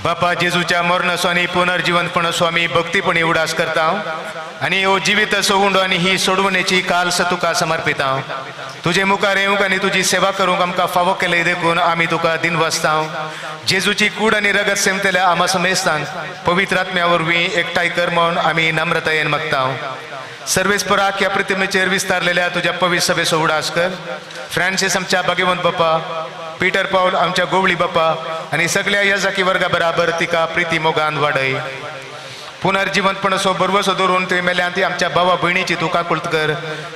बापा जेजूच्या मरण स्वामी पुनर्जीवनपण स्वामी भक्तीपणी उडास करता आणि हो जिवीत सोगुंडो आणि ही सोडवण्याची काल्स तुका समर्पिता तुझे मुखार येऊक आणि तुझी सेवा करूंक आमकां फावो केले देखून आमी तुका दिन वाचता जेजूची कूड आणि रगत सेमतल्या आमा समेस्तान पवित्र आत्म्या वरवीं एकठांय कर म्हूण आमी नम्रतायेन मागता सर्वेस्पराक ह्या प्रतिमेचेर विस्तारलेल्या तुझ्या पवित्र सभेचो उडास कर फ्रांसीस आमच्या भाग्यवंत बापा पीटर पाऊल आमच्या गोवळी बापा आणि सगळ्या याजाकी वर्गा बराबर तिका प्रिती मोगान वाडय पुनर्जीवनपण सो बरवसो धरून तुवें मेल्यान ती आमच्या भावा भयणीची तुका कुळत कर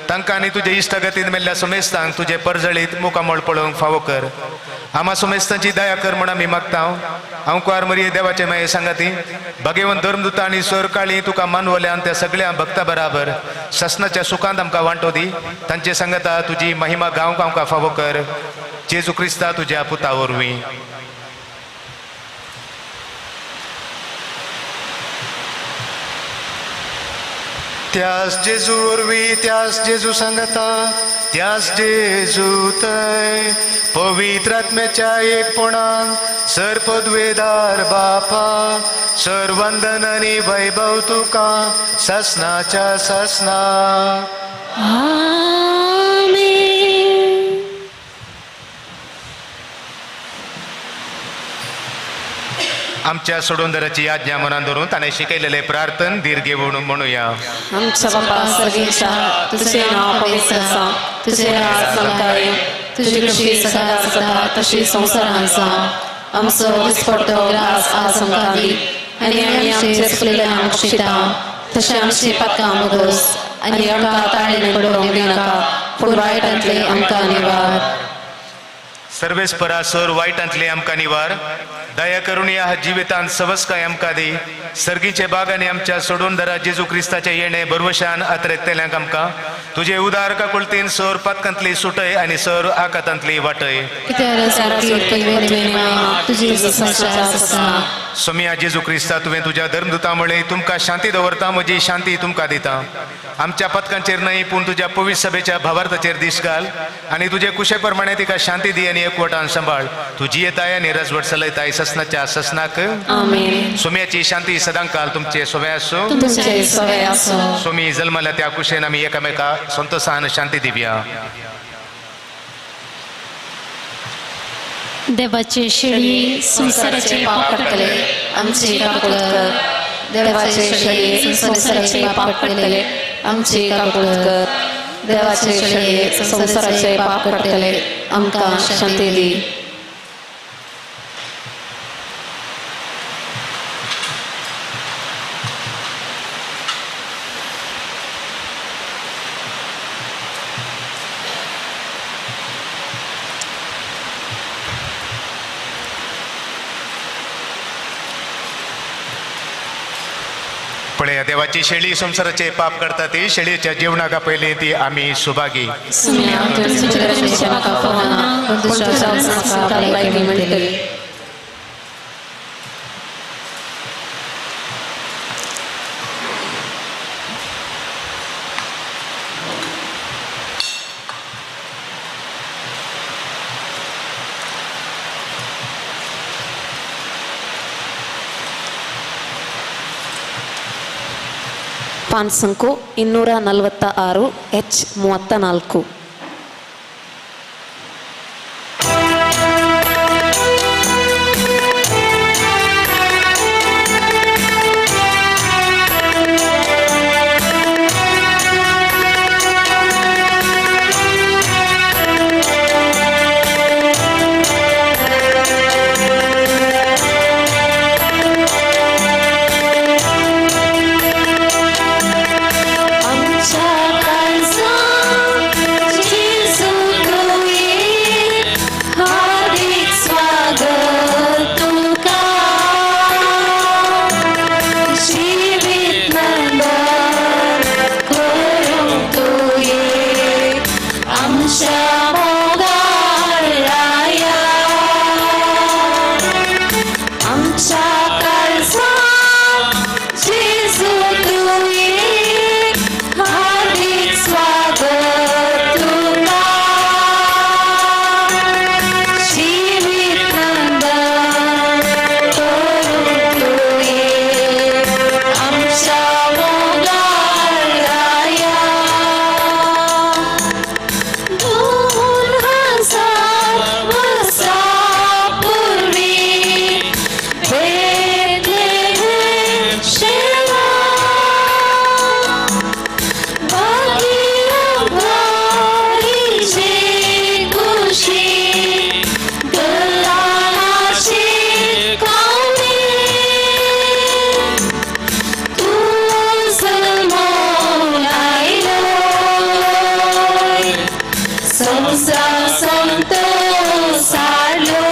तांकां आनी तुजे इश्टगतीन मेल्ल्या समेस्तांक तुजे परजळीत मुखामळ पळोवंक फावो कर आम्हा सुमेस्तांची दया कर म्हणून आम्ही मागता हांव कुंवार मरिये देवाचे माये सांगाती भगवंत धर्मदूता आणि सर काळी तुका मानवल्यान त्या सगळ्या भक्ता बराबर ससनाच्या सुखांत आमकां वांटो दी तांचे सांगता तुजी महिमा गावंक आमकां फावो कर जेजू क्रिस्ता तुज्या पुता वरवीं त्यास जेजू वरवीं त्यास जेजू सांगता त्यास जेजू थंय पवित्र आत्म्याच्या एकपणान सर पदवेदार बापा सर वंदन आनी वैभव तुका ससनाच्या ससना आमच्या सोडूनदराची आज्ञा मनान धरून ताणें शिकयलेले प्रार्थन दीर्घे म्हणूया आमच्या बापा सर्गेच्या तुझे नाव पवित्र आसा तुझे राज जावं तुझी कृशी सदा सदा तशी संवसारांत जावं आमचो दिसपडटो ग्रास आज आमकां दी आनी आमी आमचे चुकलेल्यांक बक्षिता तशें आमची पातकां मोगोस आनी आमकां ताळेन पडोवंक दिनाका पूण वायटांतले आमकां निवार सर्वेस्परा सर वायटांतले आमकां निवार दया करून ह्या जिवितांत सवस्काय आमकां दी सर्गीचे बागांनी आमच्या सोडून दरा जेजू क्रिस्ताचे येणे बरवशान आतरेतल्यांक आमकां तुजे उदार काकुळतीन सर पातकांतली सुटय आनी सर आकांतांतली वाटय सोमिया जेजू क्रिस्ता तुवें तुज्या धर्मदुता मुळे तुमकां शांती दवरता म्हजी शांती तुमकां दिता आमच्या पथकांचेर न्हय पूण तुज्या पवित्र सभेच्या भावार्थाचेर दिश घाल आनी तुजे कुशे प्रमाणे तिका शांती दी आनी एकवटान सांबाळ तुजी येताय आनी रजवट चलयताय ससनाच्या ससनाक सोम्याची शांती सदांकाल तुमचे सोवे आसूं सोमी जल्मल्या त्या कुशेन आमी एकामेका संतोषान शांती दिवया देवाची शेळी संसाराचे पाप काडटले आमचे काकूळ कर देवाचे शेळी संसाराचे पाप काडटले आमचे काकूळ कर देवाचे शेळी संसाराचे पाप काडटले आमकां शांती दी पळया देवाची शेळी संसाराचे पाप करता ती शेळीच्या जेवणाका पयली ती आमी सुभागी ಪಾನ್ ಸಂಖ್ಯೆ 246 H34 संसार संतो सालो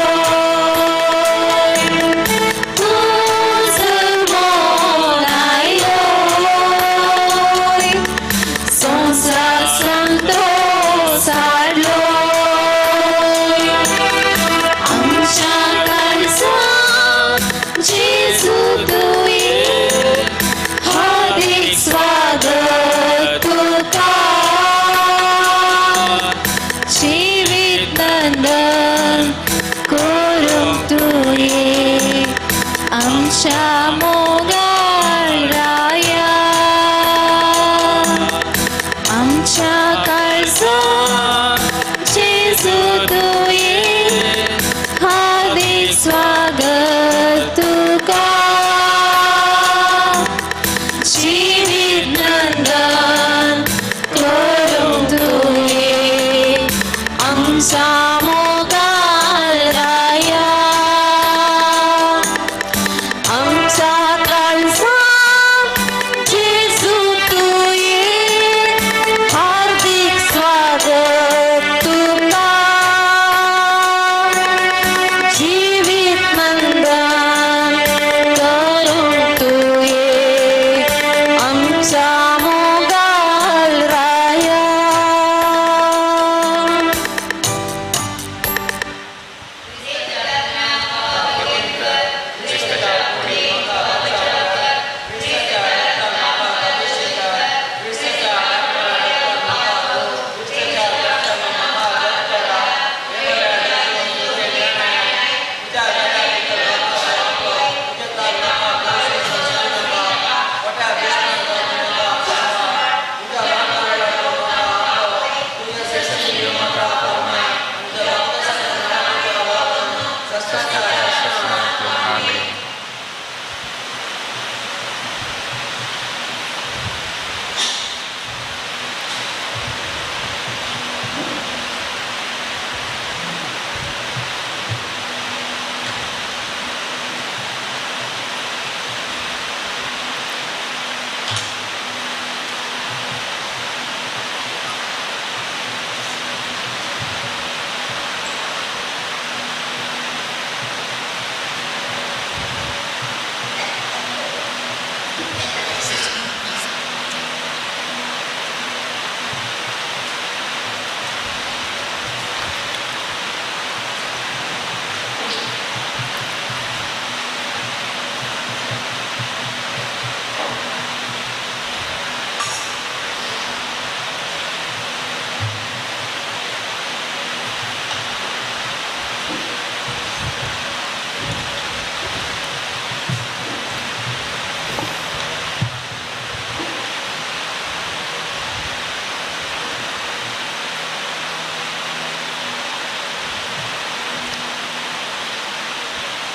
जिवीत नंदन करूंक तुये आमच्या मोगाळ राया आमच्या काळजा जेजू तुये हार्दिक स्वागत तुका जिवीत नंदन करूंक तुये आमचा मोगाळ राया आमचा काळजा जेजू तुये हार्दिक स्वागत तुका जिवीत नंदन करूंक तुये आमचा मोगाळ राया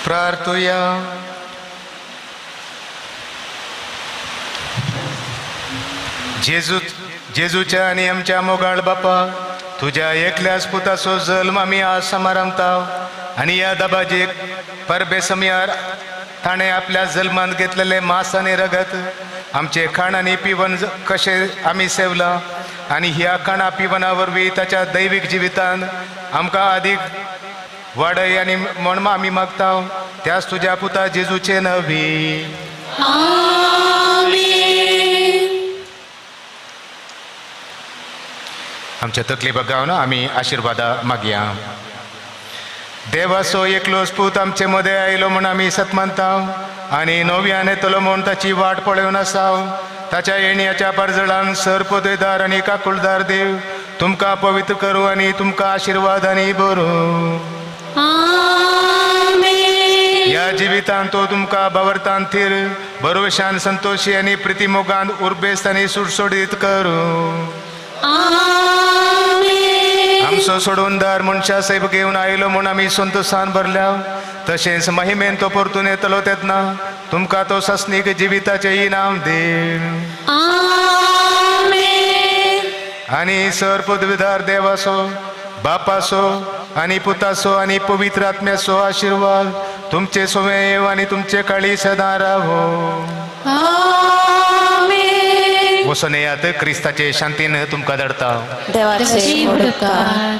प्रार्थूया. जेजूच्या आणि आमच्या मोगाळ बापा तुझ्या एकल्याच पुताचो जल्म आमी आज समारंभताव आणि या दबाजेक परबेसमियार ताणें आपल्या जल्मांत घेतलेले मांस आनी रगत आमचे खाण आनी पिवण कशे आमी सेवला आणि ह्या खाणा पिवणा वरवीं ताच्या दैवीक जिवितान आमकां अधिक वाडय आणि म्हण आमी मागताव त्याच तुझ्या पुता जेजूचे नवी. आमच्या तकली बगावन आमी आशिर्वादा मागया. देवाचो एकलोच पूत आमचे मदें आयलो म्हण आमी सतमानताव आनी नव्यान येतलो म्हूण ताची वाट पळोवन आसाव. ताच्या येणयाच्या पारजळान सर पोदेदार आनी काकुळदार देव तुमकां पवित्र करूं आनी तुमकां आशिर्वाद आनी बरो. या जिवितान तो तुमकां बावरतान थीर भरवशान संतोशी आनी प्रितीमोगान उर्बेस्त आनी सुटसुडीत करूं. आमचो सोडूनदार मनशा सैब घेवन आयलो म्हूण आमी संतोषान भरल्या तशेंच महिमेन तो परतून येतलो तेन्ना तुमकां तो सस्नीक जिविताचें इनाम दे. आनी सर पदवीदार देवाचो बापाचो आनी पुताचो आनी पवित्र आत्म्याचो आशिर्वाद तुमचे सोवे येव आनी तुमचे काळी सदां रावो. वचून येयात. क्रिस्ताचे शांतीन तुमकां धाडटा. देवाचे उपकार.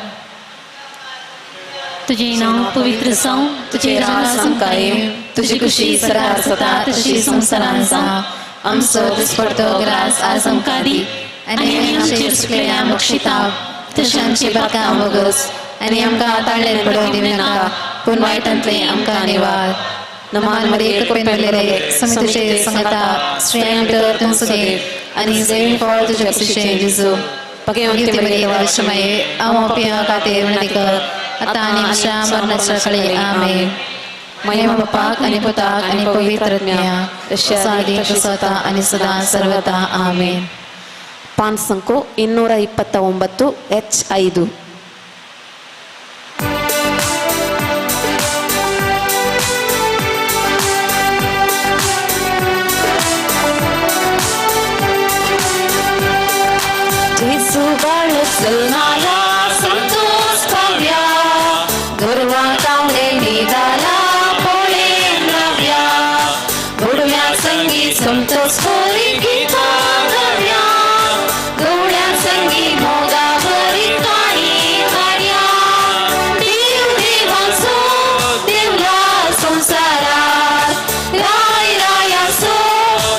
तुझे नाव पवित्र जावं, तुझे राज संकाये, तुझी खुशी सदां सदा तशी संवसारांत जावं. आमचो दिसपडटो ग्रास आज आमकां दी आनी आमचेर सुटलेल्या मोक्षिताव तशें आमची बाकां वगस आनी आमकां ताळ्ळेर पडोवंक दिवं नाका पूण वायटांतले आमकां निवार. नमान मध्ये पेरलेले समितीचे संगता श्रेयांक भितर तूं सुदेव आनी जेवी फळ तुजे खुशीचे जेजू पगेवंती मरिये विषमये अमोपिया खातीर विनंती कर आता आणि आमच्या मरणाच्या काळी आमेन. महिमा बापाक आणि पुताक आणि पवित्र आत्म्याक सादी स्वतः आणि सदा सर्वदा आमेन. ಪಾನ್ ಸಂಖ್ಯೆ 229 H5. जेसू बाळ जल्माला संतोष पाव्या, दुर्वा कावळे निदाला पोळे नव्या, बुडव्या संगी संतोष कोरी गीता नव्या, गवळ्या संगी मोगावरी काणी काढ्या, देव देवासो देवला संसारात, राय रायासो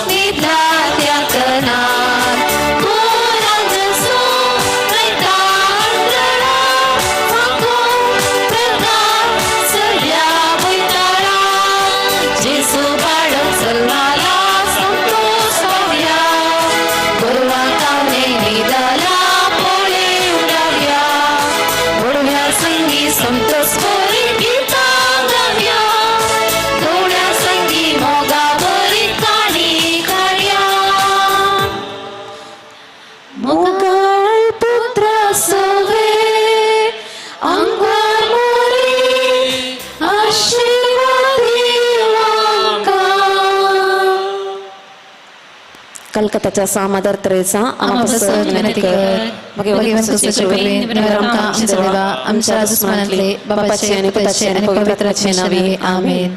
निधला त्या कणात, कोराजसो नैता अंधळा, वाको प्रकाश सगळ्या बैताळा, जेसू बाळ जन्माला संतोष पाव्या, गुरुवा कावळे निदाला पोळे उडाव्या, बुडव्या संगी संतोष कोरी गीता गाव्या, गवळ्या संगी मोगावरी काणी काढ्या. मोगाळ पुत्र सोवे अंगार मोरी आशीर्वाद देवांका. कलकत्ताच्या सामादार त्रेसा आमपासून विनंती कर भगवंत सुचे आमच्या दुश्मनातले बापाचे आणि पुताचे आणि पवित्राचे नावे आमेन.